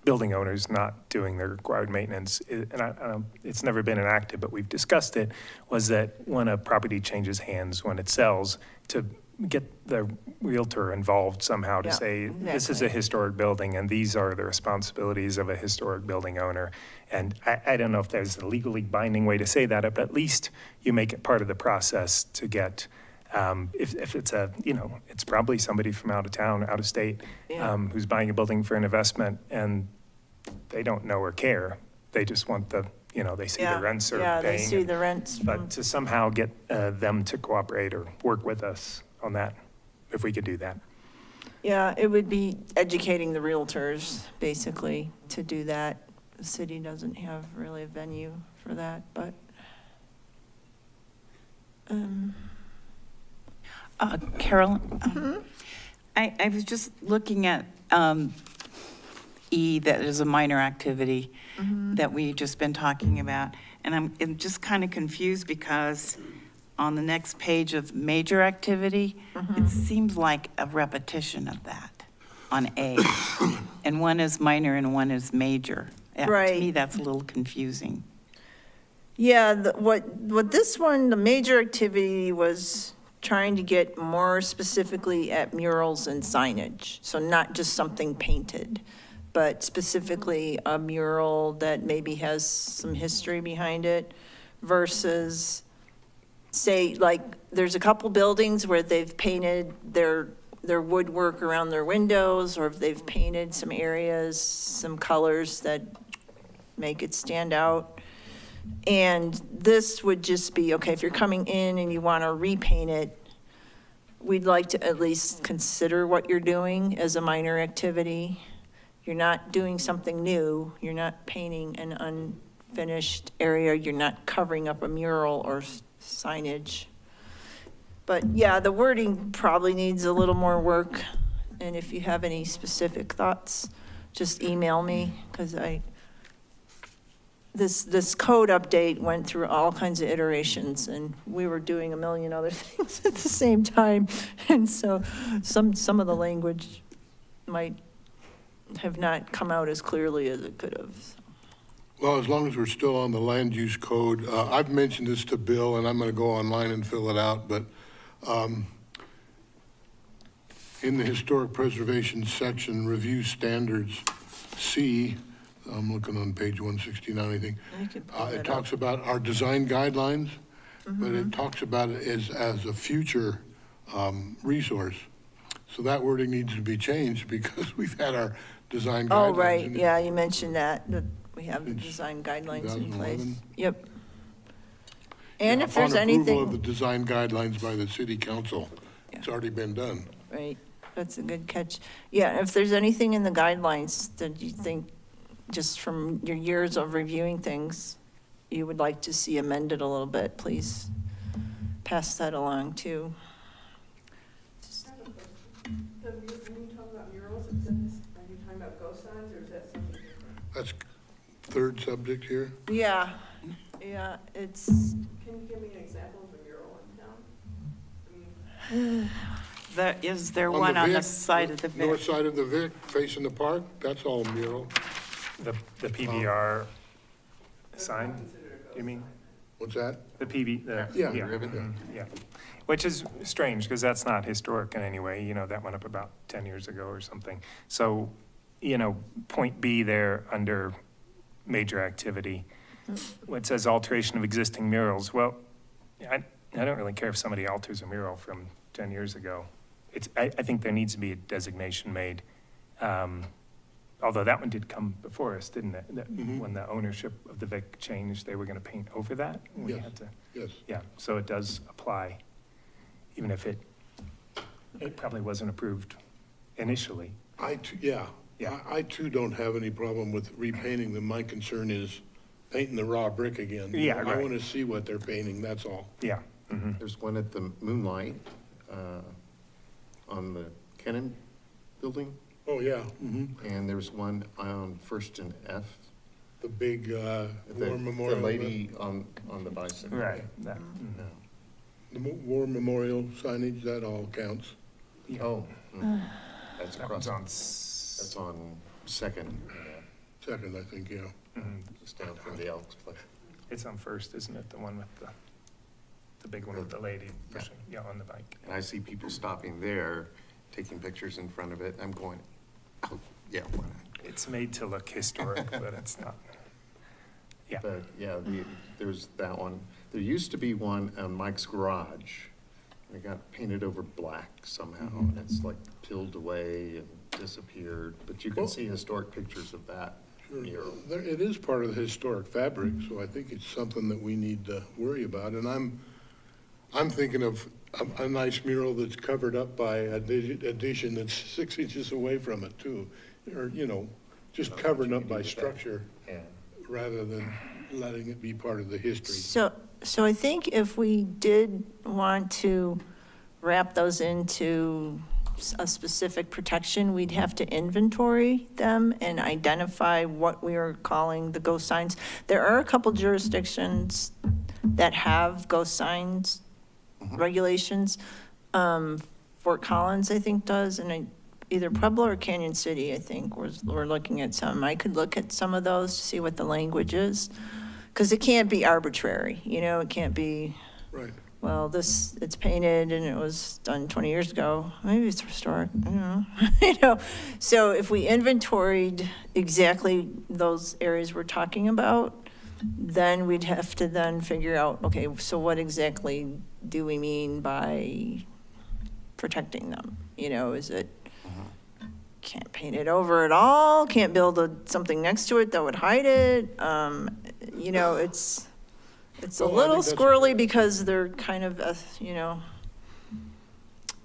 building owners not doing their required maintenance, and it's never been enacted, but we've discussed it, was that when a property changes hands, when it sells, to get the realtor involved somehow to say, this is a historic building and these are the responsibilities of a historic building owner. And I don't know if there's a legally binding way to say that, but at least you make it part of the process to get, if it's it's probably somebody from out of town, out of state, who's buying a building for an investment and they don't know or care. They just want they see the rents are paying.
Yeah, they see the rents.
But to somehow get them to cooperate or work with us on that, if we could do that.
Yeah, it would be educating the realtors, basically, to do that. The city doesn't have really a venue for that, but.
Carolyn, I was just looking at E, that is a minor activity that we've just been talking about. And I'm just kind of confused because on the next page of major activity, it seems like a repetition of that on A. And one is minor and one is major.
Right.
To me, that's a little confusing.
Yeah, what this one, the major activity was trying to get more specifically at murals and signage. So not just something painted, but specifically a mural that maybe has some history behind it versus, say, like, there's a couple buildings where they've painted their woodwork around their windows, or if they've painted some areas, some colors that make it stand out. And this would just be, okay, if you're coming in and you want to repaint it, we'd like to at least consider what you're doing as a minor activity. You're not doing something new, you're not painting an unfinished area, you're not covering up a mural or signage. But yeah, the wording probably needs a little more work, and if you have any specific thoughts, just email me, because this code update went through all kinds of iterations, and we were doing a million other things at the same time, and so some of the language might have not come out as clearly as it could have.
Well, as long as we're still on the land use code, I've mentioned this to Bill, and I'm going to go online and fill it out, but in the historic preservation section, review standards, C, I'm looking on page 169, I think.
I could pull that
It
up.
talks about our design guidelines, but it talks about it as a future resource. So that wording needs to be changed because we've had our design guidelines.
Oh, right,
in it.
yeah, you mentioned that we have the
Since
design guidelines in place.
2011.
Yep. And if there's
Upon approval of the
anything,
design guidelines by the city council, it's already been done.
right, that's a good catch. Yeah, if there's anything in the guidelines that you think, just from your years of reviewing things, you would like to see amended a little bit, please pass that along too.
Just have a question. When you talk about murals, are you talking about ghost signs, or is that something different?
That's third subject here.
Yeah, yeah, it's,
Can you give me an example of a mural in town?
Is there
On
one on the
Vic,
side of the
North
Vic?
side of the Vic, facing the park, that's all mural.
The PBR sign,
Consider it a ghost
you mean?
sign.
What's that?
The PB,
Yeah.
yeah. Which is strange, because that's not historic in any way, that went up about 10 years ago or something. So, point B there under major activity, what says alteration of existing murals, well, I don't really care if somebody alters a mural from 10 years ago. I think there needs to be a designation made. Although that one did come before us, didn't it? When the ownership of the Vic changed, they were going to paint over that. We
Yes.
had to,
Yes.
yeah, so it does apply, even if it probably wasn't approved initially.
Yeah.
Yeah.
I too don't have any problem with repainting them. My concern is painting the raw brick again.
Yeah,
I
right.
want to see what they're painting, that's all.
Yeah.
There's one at the Moonlight on the Kennan building,
Oh, yeah.
and there's one on First and F.
The big
The
war memorial.
the lady on the bicycle.
Right. That,
Yeah.
The war memorial signage, that all counts.
Oh, that's
that one's
across,
on,
that's on Second,
Second, I think, yeah.
just down from the Elks Place.
it's on First, isn't it? The one with the big one with the lady pushing, yeah, on the bike.
And I see people stopping there, taking pictures in front of it. I'm going, oh, yeah, why not?
It's made to look historic, but it's not. Yeah.
But, yeah, there's that one. There used to be one on Mike's garage. And it got painted over black somehow, and it's like peeled away and disappeared. But you can see historic pictures of that mural.
It is part of the historic fabric, so I think it's something that we need to worry about. And I'm thinking of a nice mural that's covered up by an addition that's 6 inches away from it too. Or, just covering up by structure
Yeah.
rather than letting it be part of the history.
so I think if we did want to wrap those into a specific protection, we'd have to inventory them and identify what we are calling the ghost signs. There are a couple jurisdictions that have ghost signs regulations. Fort Collins, I think, does, and either Pueblo or Canyon City, I think, we're looking at some. I could look at some of those to see what the language is, because it can't be arbitrary, it can't be,
Right.
well, it's painted and it was done 20 years ago, maybe it's historic, I don't know. So if we inventoried exactly those areas we're talking about, then we'd have to then figure out, okay, so what exactly do we mean by protecting them? Is it, can't paint it over at all, can't build something next to it that would hide it? It's, It's a
Well, I
little
think that's a
squirrely
good-
because they're kind of,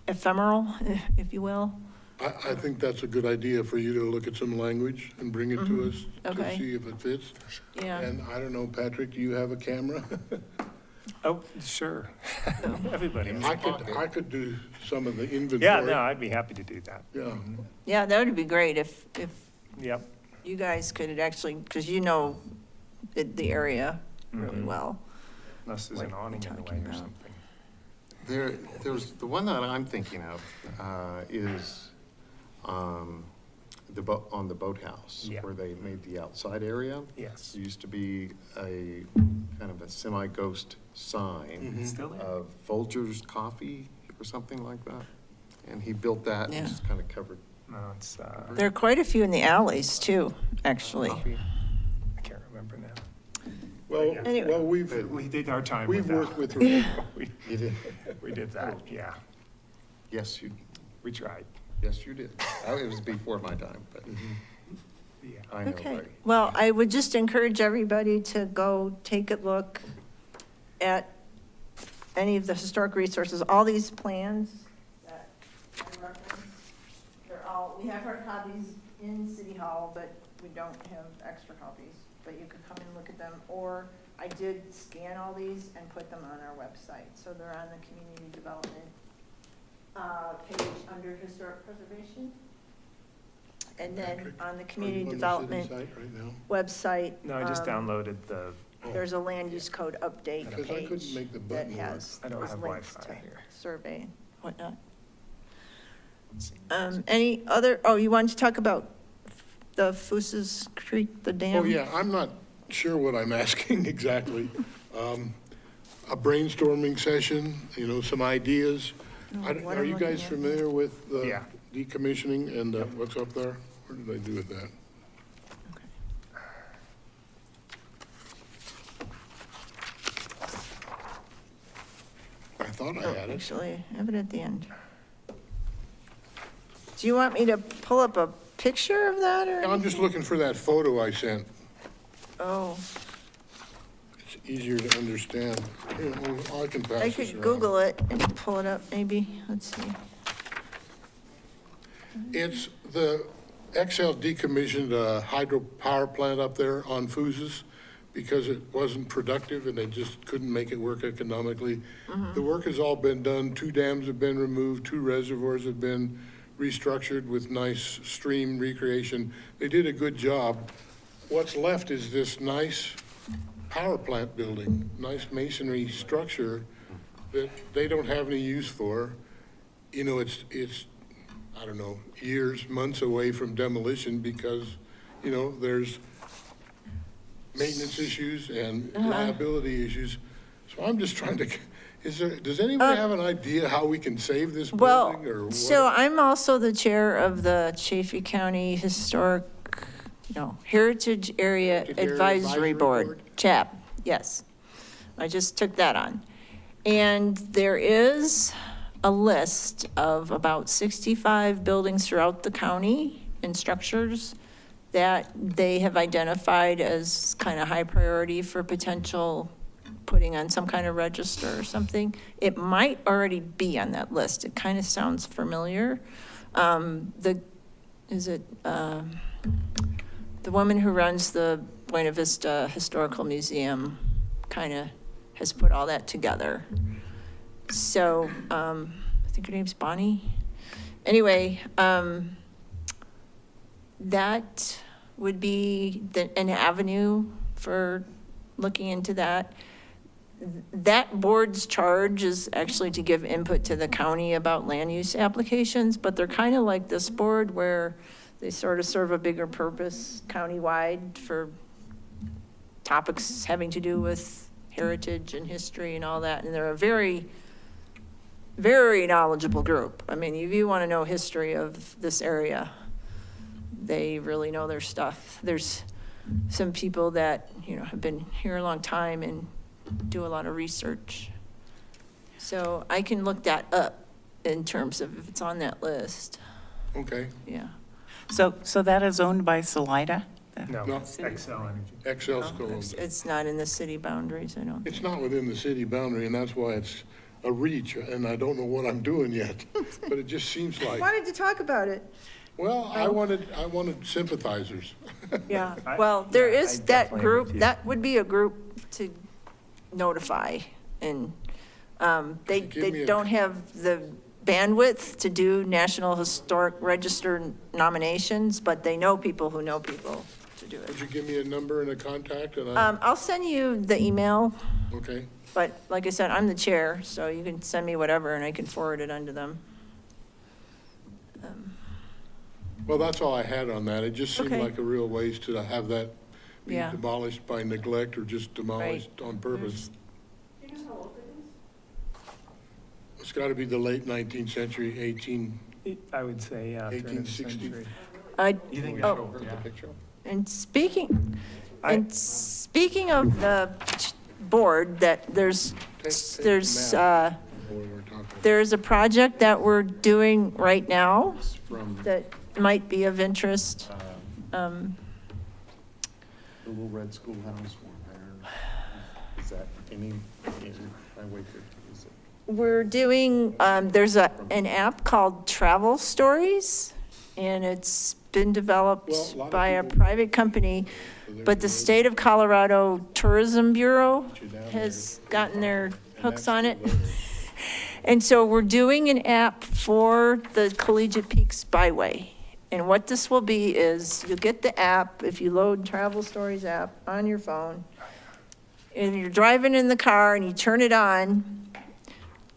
ephemeral, if you will.
I think that's a good idea for you to look at some language and bring it to us to
Okay.
see if it fits.
Yeah.
And I don't know, Patrick, do you have a camera?
Oh, sure. Everybody.
I could do some of the inventory.
Yeah, no, I'd be happy to do that.
Yeah.
Yeah, that would be great if
Yep.
you guys could actually, because you know the area really
Mhm.
well.
Unless there's an
What
awning in the way
talking
or
about.
something.
There's, the one that I'm thinking of is on the boathouse,
Yeah.
where they made the outside area.
Yes.
There used to be a kind of a semi-ghost sign
Still there?
of Folgers Coffee or something like that. And he built that
Yeah.
and just kind of covered
No, it's,
There are quite a few in the alleys too, actually.
coffee.
I can't remember now.
Well,
Anyway.
well,
We did our time with
we've
that.
worked with,
You did?
We did that, yeah.
Yes, you,
We tried.
yes, you did. It was before my time, but
Yeah.
I know,
Okay,
buddy.
well, I would just encourage everybody to go take a look at any of the historic resources, all these plans that I referenced. They're all, we have hard copies in City Hall, but we don't have extra copies. But you could come and look at them, or I did scan all these and put them on our website. So they're on the community development page under historic preservation. And then
Patrick,
on the
are
community
you on the
development
city site right now?
website.
No, I just
um,
downloaded the,
There's a land use code update
Because I couldn't
page
make the
that
button work.
has
I don't
those
have
links
Wi-Fi
to
here.
survey, and whatnot. Any other, oh, you wanted to talk about the Foose's Creek, the dam?
Oh, yeah, I'm not sure what I'm asking exactly. A brainstorming session, some ideas.
No, what
Are
I'm
you guys
looking at.
familiar with the
Yeah.
decommissioning and what's up there? What did I do with that? I thought I
Oh,
had it.
actually, I have it at the end. Do you want me to pull up a picture of that, or?
I'm just looking for that photo I sent.
Oh,
It's easier to understand. Here, I can pass
I
this
could
around.
Google it and pull it up, maybe, let's see.
It's the XL decommissioned a hydropower plant up there on Fuzes because it wasn't productive and they just couldn't make it work economically. The work has all been done. 2 dams have been removed, 2 reservoirs have been restructured with nice stream recreation. They did a good job. What's left is this nice power plant building, nice masonry structure that they don't have any use for. It's, I don't know, years, months away from demolition because, there's maintenance issues and liability issues. So I'm just trying to, does anybody have an idea how we can save this
Well,
building or what?
so I'm also the chair of the Chaffey County Heritage Area
Heritage Area
Advisory
Advisory
Board,
Board?
CHAP, yes. I just took that on. And there is a list of about 65 buildings throughout the county and structures that they have identified as kind of high priority for potential putting on some kind of register or something. It might already be on that list. It kind of sounds familiar. The woman who runs the Buena Vista Historical Museum kind of has put all that together. So, I think her name's Bonnie. Anyway, that would be an avenue for looking into that. That board's charge is actually to give input to the county about land use applications, but they're kind of like this board where they sort of serve a bigger purpose countywide for topics having to do with heritage and history and all that. And they're a very, very knowledgeable group. I mean, if you want to know history of this area, they really know their stuff. There's some people that, have been here a long time and do a lot of research. So I can look that up in terms of if it's on that list,
Okay,
yeah.
So that is owned by Salida? the
No,
No.
city.
XL Energy.
Excel
No,
still owns it.
it's not in the city boundaries, I don't.
It's not within the city boundary, and that's why it's a reach, and I don't know what I'm doing yet. But it just seems like,
Wanted to talk about it.
well, I wanted sympathizers.
Yeah,
I-
well, there
yeah,
is
I
that
definitely am
group,
with you.
that would be a group to notify. And they
Give me a-
don't have the bandwidth to do National Historic Register nominations, but they know people who know people to do it.
Would you give me a number and a contact, and
I'll send you the email,
okay?
but like I said, I'm the chair, so you can send me whatever and I can forward it onto them.
Well, that's all I had on that. It just seemed
Okay.
like a real waste to have that be
Yeah.
demolished by neglect or just demolished on purpose.
Do you know how old it is?
It's got to be the late 19th century, 18,
I would say, yeah, turn of the
1860.
century.
You think
Oh.
yeah.
And speaking,
I-
and speaking of the board, that there's,
Take
there's,
the map. What we're talking about.
there's a project that we're doing right now
It's from
that might be of interest.
the Little Red Schoolhouse, Warren Iron. Is that any, Highway 50, is it?
We're doing, there's an app called Travel Stories, and it's been
Well,
developed
a lot of
by a
people-
private company,
So there's
but the
road-
state of Colorado Tourism Bureau
You're down
has
there.
gotten their
And
hooks
that's
on
the
it.
road.
And so we're doing an app for the Collegiate Peaks Byway. And what this will be is, you'll get the app, if you load Travel Stories app on your phone, and you're driving in the car and you turn it on.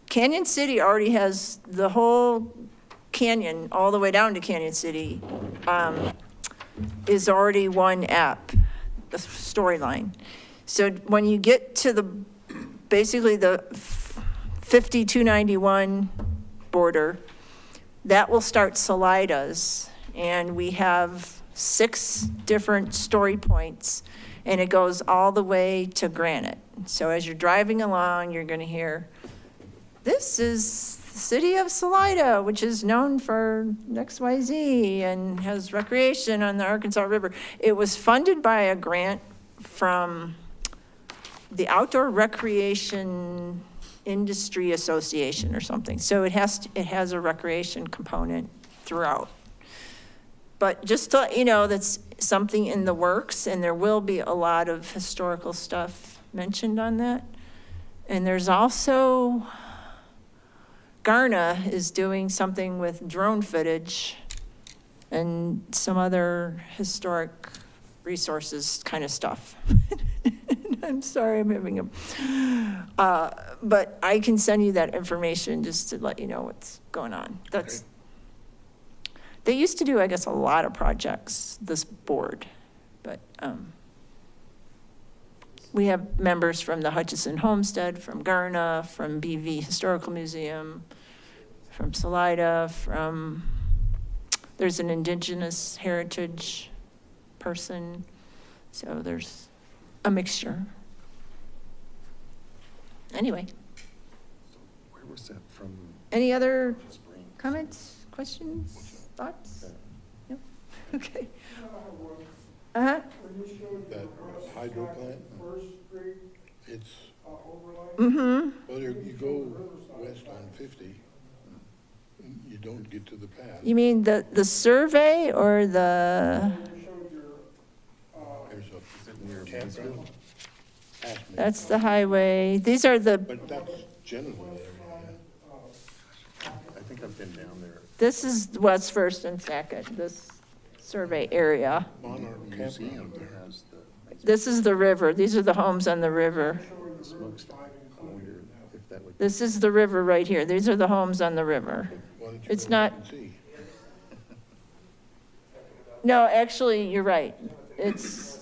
Canyon City already has the whole canyon, all the way down to Canyon City, is already one app, the storyline. So when you get to the, basically the 5291 border, that will start Salidas, and we have 6 different story points, and it goes all the way to Granite. So as you're driving along, you're going to hear, this is the city of Salida, which is known for XYZ and has recreation on the Arkansas River. It was funded by a grant from the Outdoor Recreation Industry Association or something. So it has a recreation component throughout. But just to let you know, that's something in the works, and there will be a lot of historical stuff mentioned on that. And there's also, Garna is doing something with drone footage and some other historic resources kind of stuff. I'm sorry, I'm having but I can send you that information just to let you know what's going on. That's, they used to do, I guess, a lot of projects, this board, but we have members from the Hutchison Homestead, from Garna, from BV Historical Museum, from Salida, there's an Indigenous heritage person, so there's a mixture. Anyway,
Where was that from?
any other
His brain.
comments, questions, thoughts? No? Okay.
I have one.
Uh-huh.
When you showed
That
the
hydro
back
plant?
First Street
It's,
overlay.
Mm-hmm.
well, you go west on 50, you don't get to the path.
You mean the survey or the,
You showed your,
There's a,
Is it near Mansfield?
ask me.
that's the highway. These are the,
But that's generally there,
I think I've been down there.
this is West First and Second, this survey area.
yeah. Monarch
Museum
Campground there.
has the
This is the river. These are the homes on the river.
smokestack. I wonder if that would.
This is the river right here. These are the homes on the river.
Why don't you
It's
go
not-
look and see?
No, actually, you're right. It's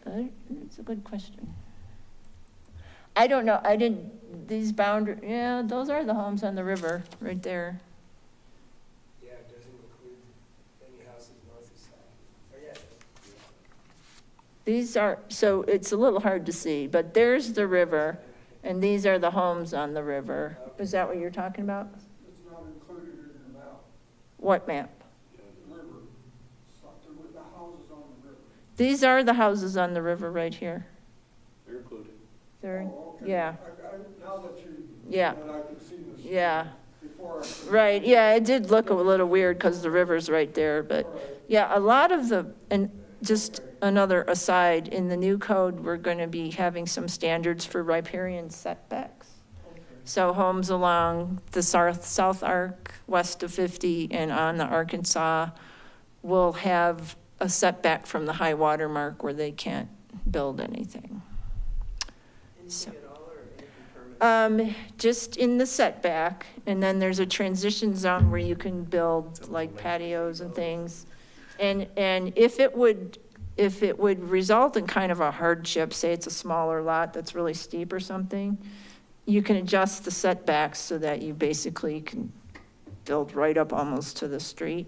a good question. I don't know. I didn't, these boundary, yeah, those are the homes on the river, right there.
Yeah, it doesn't include any houses north or south. Or yeah.
These are, so it's a little hard to see, but there's the river, and these are the homes on the river. Is that what you're talking about?
it's not included in your map,
What map?
the river, the houses on the river.
These are the houses on the river right here.
They're included.
They're,
Oh, okay.
yeah,
Now that you,
Yeah.
that I can see this.
yeah,
Before.
right, yeah, it did look a little weird because the river's right there, but, yeah, a lot of the, and just another aside, in the new code, we're going to be having some standards for riparian setbacks. So homes along the South Arc, west of 50, and on the Arkansas will have a setback from the high water mark where they can't build anything. So-
Anything at all, or anything permanent?
Just in the setback, and then there's a transition zone where you can build like patios and things. And if it would result in kind of a hardship, say it's a smaller lot that's really steep or something, you can adjust the setbacks so that you basically can build right up almost to the street.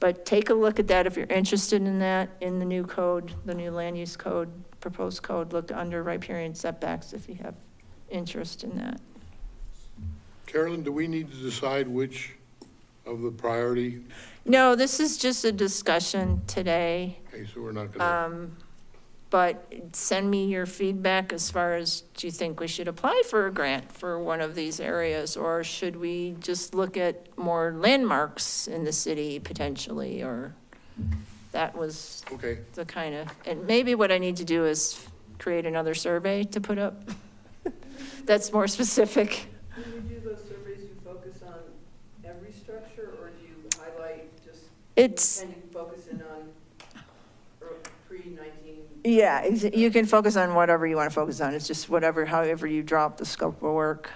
But take a look at that if you're interested in that, in the new code, the new land use code, proposed code, look under riparian setbacks if you have interest in that.
Carolyn, do we need to decide which of the priority?
No, this is just a discussion today,
Okay, so we're not gonna,
but send me your feedback as far as, do you think we should apply for a grant for one of these areas? Or should we just look at more landmarks in the city potentially, or that was
okay.
the kind of, and maybe what I need to do is create another survey to put up that's more specific.
When you do those surveys, you focus on every structure, or do you highlight just,
It's,
and you focus in on pre-19?
yeah, you can focus on whatever you want to focus on. It's just whatever, however you drop the scope of work,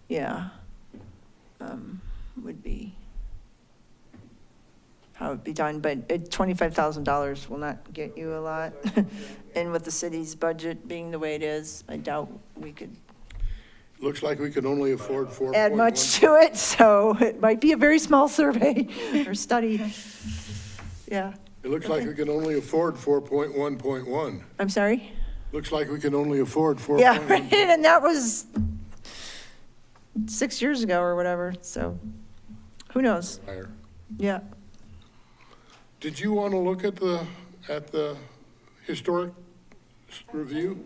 yeah, would be how it'd be done. But $25,000 will not get you a lot. And with the city's budget being the way it is, I doubt we could
Looks like we can only afford 4.1.
add much to it, so it might be a very small survey or study. Yeah,
It looks like we can only afford 4.1.1.
I'm sorry?
Looks like we can only afford
Yeah,
4.1.
right, and that was 6 years ago or whatever, so who knows?
Higher.
Yeah.
Did you want to look at the historic review?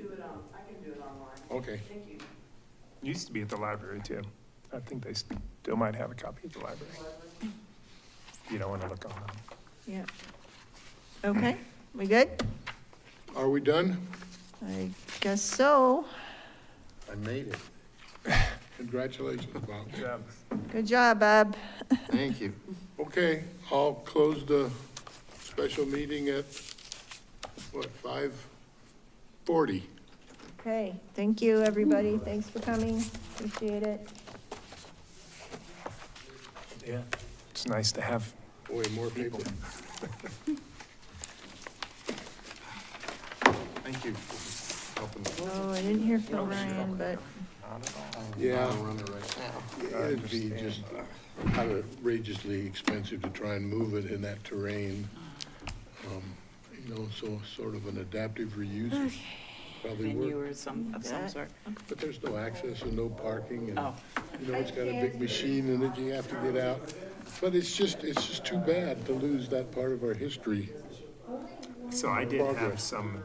I can do it online.
Okay.
Thank you.
Used to be at the library too. I think they still might have a copy at the library. You don't want to look online.
Yeah. Okay, we good?
Are we done?
I guess so.
I made it.
Congratulations, Bob.
Yeah.
Good job, Bob.
Thank you.
Okay, I'll close the special meeting at, what, 5:40?
Okay, thank you, everybody. Thanks for coming. Appreciate it.
Yeah. It's nice to have
Boy, more people.
Thank you for helping.
Oh, I didn't hear from Ryan, but
Yeah.
I'll run it right now.
It'd be just outrageously expensive to try and move it in that terrain. You know, so sort of an adaptive reuse probably
Venue
work.
or some sort.
But there's no access and no parking and,
Oh.
you know, it's got a big machine in it you have to get out. But it's just too bad to lose that part of our history.
So I did have
Progress.
some,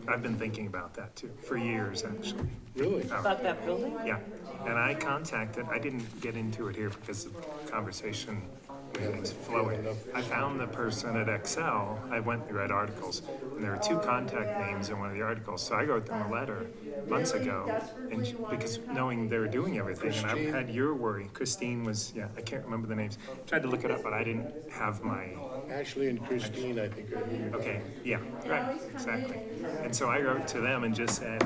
I've been thinking about that too, for years, actually.
Really?
About that building?
Yeah, and I contacted, I didn't get into it here because the conversation was flowing. I found the person at Excel, I went and read articles, and there were 2 contact names in one of the articles. So I wrote them a letter months ago, and because knowing they were doing everything, and I had your worry. Christine was, yeah, I can't remember the names. Tried to look it up, but I didn't have my
Ashley and Christine, I think, are here.
Okay, yeah, right, exactly. And so I wrote to them and just said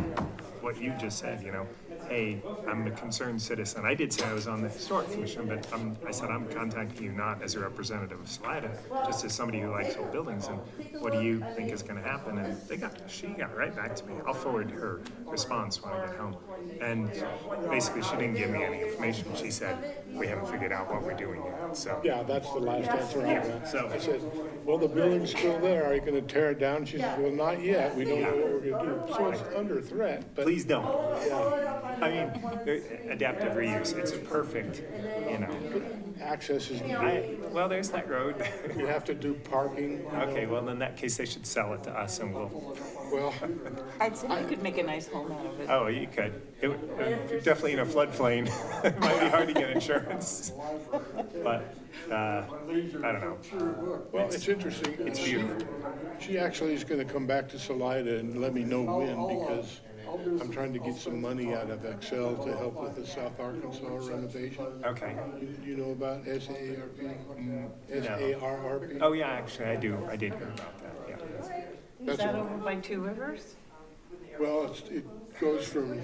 what you just said, you know, hey, I'm a concerned citizen. I did say I was on the historic commission, but I said I'm contacting you not as a representative of Salida, just as somebody who likes old buildings, and what do you think is gonna happen? And she got right back to me. I'll forward her response when I get home. And basically, she didn't give me any information. She said, we haven't figured out what we're doing yet, so.
Yeah, that's the last answer I got.
So-
I said, well, the building's still there, are you gonna tear it down? She said, well, not yet, we don't know what we're gonna do. So it's under threat, but.
Please don't.
Yeah.
I mean, adaptive reuse, it's a perfect, you know,
access is,
Well, there's that road.
you have to do parking.
Okay, well, in that case, they should sell it to us and we'll,
Well,
I'd say you could make a nice home out of it.
oh, you could. If you're definitely in a floodplain, it might be hard to get insurance. But, I don't know.
well, it's interesting.
It's beautiful.
She actually is gonna come back to Salida and let me know when, because I'm trying to get some money out of Excel to help with the South Arkansas renovation.
Okay.
You know about SARP? SARRP?
Oh, yeah, actually, I did hear about that, yeah.
Is
That's
that
a-
over by Two Rivers?
Well, it goes from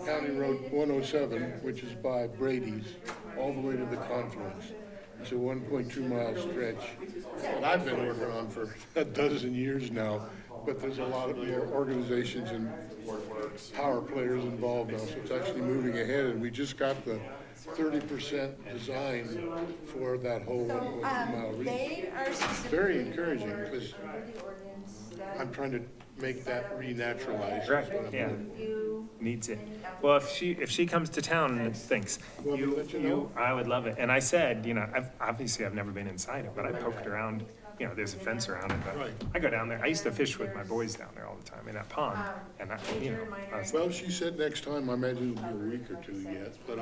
County Road 107, which is by Brady's, all the way to the confluence. It's a 1.2 mile stretch that I've been working on for a dozen years now, but there's a lot of more organizations and power players involved now, so it's actually moving ahead, and we just got the 30% design for that whole 1.2 mile reach.
They are specifically.
Very encouraging, because
under the ordinance that
I'm trying to make that renaturalized.
Right,
is what I'm
yeah.
doing.
you,
Needs it. Well, if she comes to town and thinks,
Want me to let you know?
I would love it. And I said, I've never been inside it, but I poked around, there's a fence around it, but
Right.
I go down there. I used to fish with my boys down there all the time in that pond. And I was,
Well, she said next time, I imagine it'll be a week or two yet, but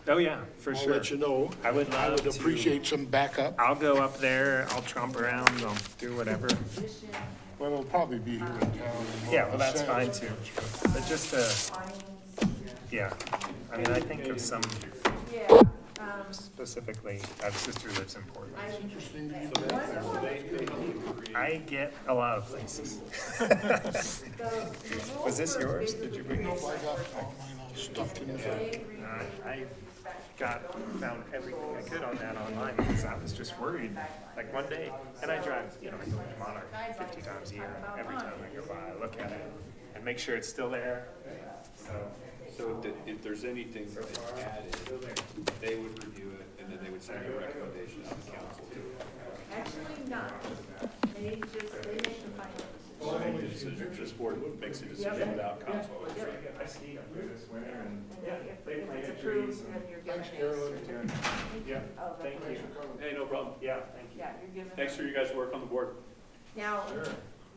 oh yeah, for
I'll
sure.
let you know.
I would
I
love
would
to-
appreciate some backup.
I'll go up there, I'll tromp around, I'll do whatever.
Well, it'll probably be here in town.
Yeah, well, that's fine too. But just yeah, I mean, I think of some
yeah,
specifically, I have a sister who lives in Portland.
Interesting.
I get a lot of places. Was this yours? Did you bring this?
I got all mine all stuffed in there.
I found everything I could on that online because I was just worried. Like one day, and I drive, I go to Monarch 50 times a year. Every time I go by, I look at it and make sure it's still there.
So if there's anything that's added, they would review it, and then they would send a recommendation out to council too.
actually not. They make the final decision.
This board makes a decision without council.
I skied up there this winter and
And if it's approved, then you're given.
Thanks, Carolyn.
yeah,
Oh,
thank you.
Hey, no problem.
Yeah, thank you.
Yeah, you're given.
Thanks for your guys' work on the board.
Now,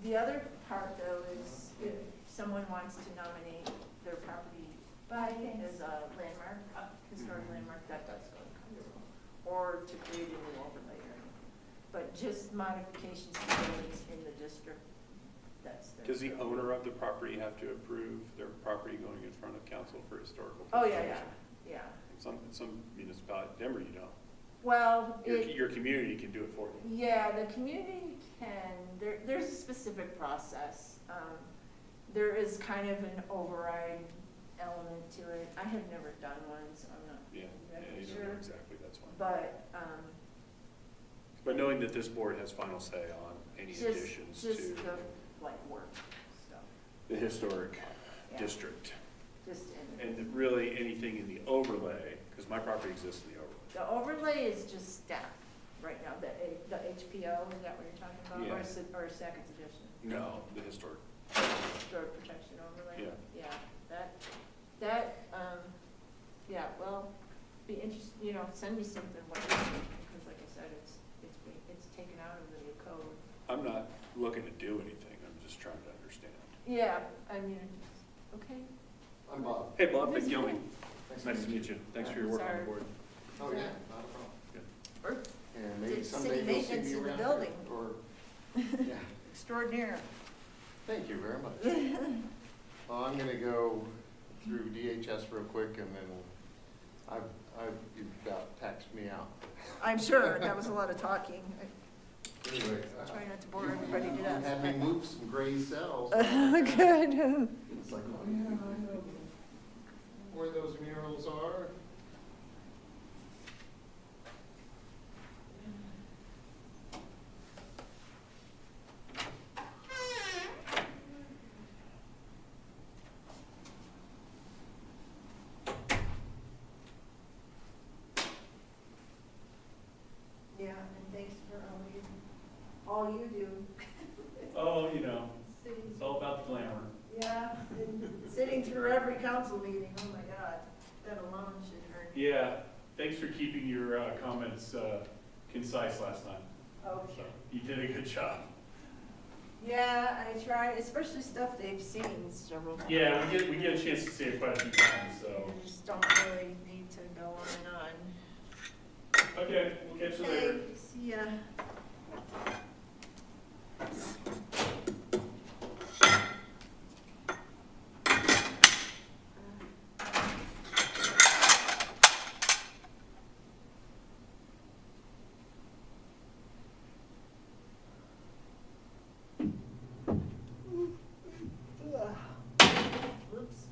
the other part though is if someone wants to nominate their property as a landmark, historic landmark, that does go to council. Or to create a new overlay area. But just modifications to buildings in the district, that's their.
Does the owner of the property have to approve their property going in front of council for historical?
Oh, yeah,
preservation?
yeah.
Some municipality, Denver, you don't.
Well,
Your community can do it for you.
yeah, the community can, there's a specific process. There is kind of an override element to it. I have never done one, so I'm not
Yeah,
exactly
you don't know
sure.
exactly, that's fine.
But,
But knowing that this board has final say on any additions
just
to
the, like, work stuff,
the historic
Yeah.
district.
just in.
And really anything in the overlay, because my property exists in the overlay.
The overlay is just staff right now, the HPO, is that what you're talking about?
Yeah.
Or second edition,
No, the historic.
historic protection overlay?
Yeah.
Yeah, yeah, well, be interested, send me something, what you think, because like I said, it's taken out of the new code.
I'm not looking to do anything, I'm just trying to understand.
Yeah, I mean, okay.
I'm Bob.
Hey, Bob McGillney. Nice to meet you. Thanks for your work on
Sorry.
the board.
Oh, yeah, not a problem.
Or
And maybe
Did
someday
city
you'll see
maintenance
me
in the
around.
building.
Or, yeah,
extraordinaire.
thank you very much. Well, I'm gonna go through DHS real quick, and then you've about taxed me out.
I'm sure, that was a lot of talking.
Anyway,
Try not to bore everybody to
you
death.
had me move some gray cells.
Good.
It's like, oh, yeah, I know where those murals are.
Yeah, and thanks for all you do.
Oh,
Sitting-
it's all about the glamour.
Yeah, and sitting through every council meeting, oh my God, that alone should earn.
Yeah, thanks for keeping your comments concise last time.
Okay.
You did a good job.
Yeah, I try, especially stuff they've seen several times.
Yeah, we get a chance to see it quite a few times, so.
I just don't really need to go on and on.
Okay, we'll catch you later.
Okay, see ya. Whoops.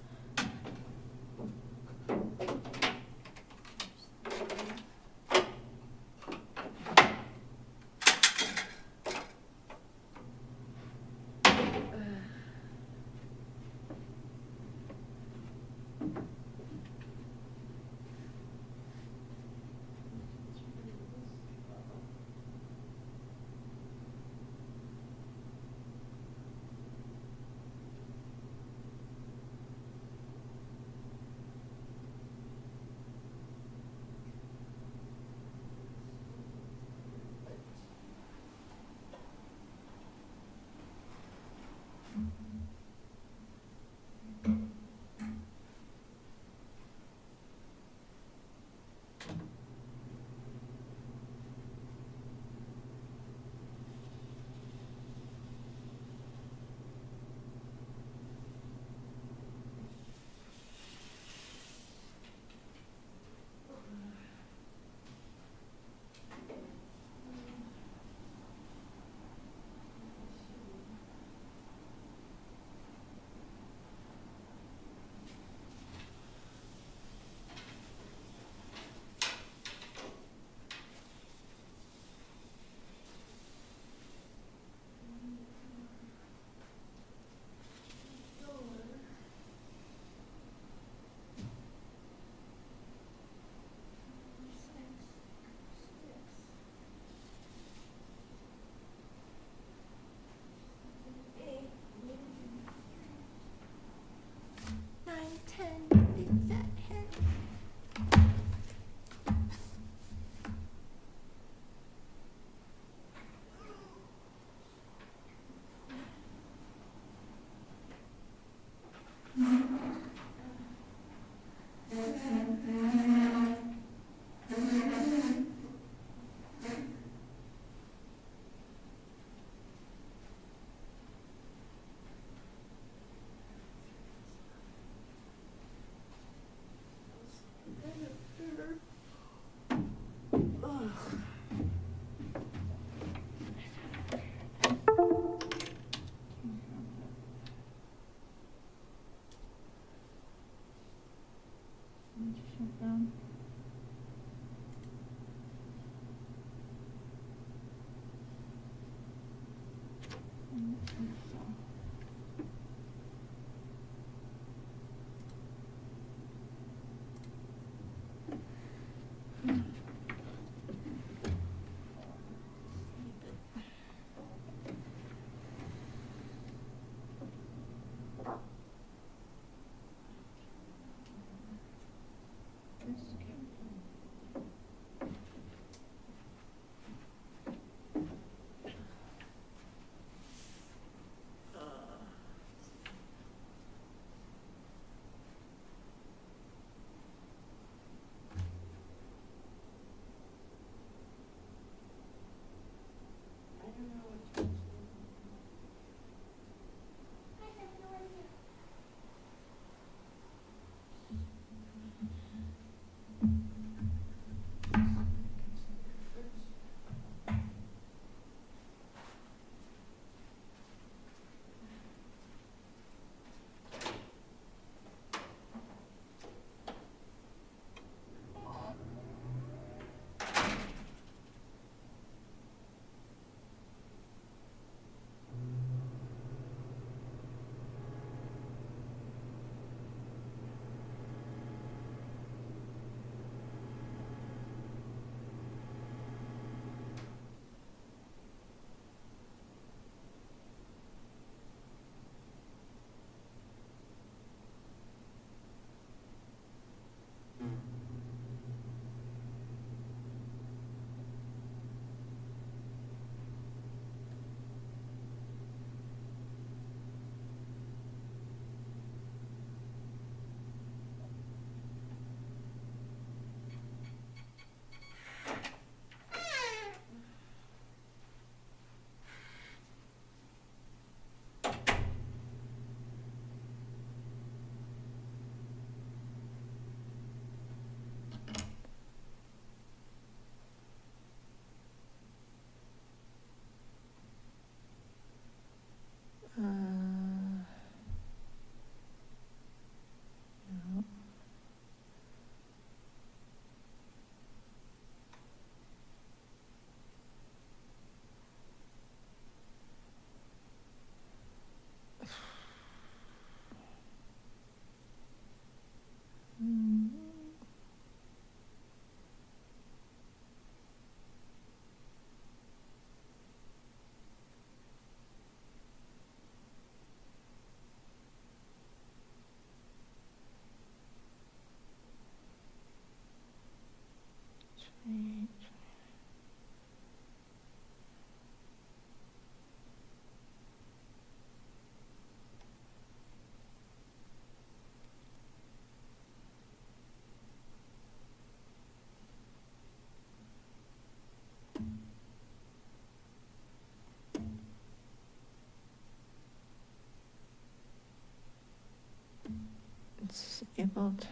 Disabled.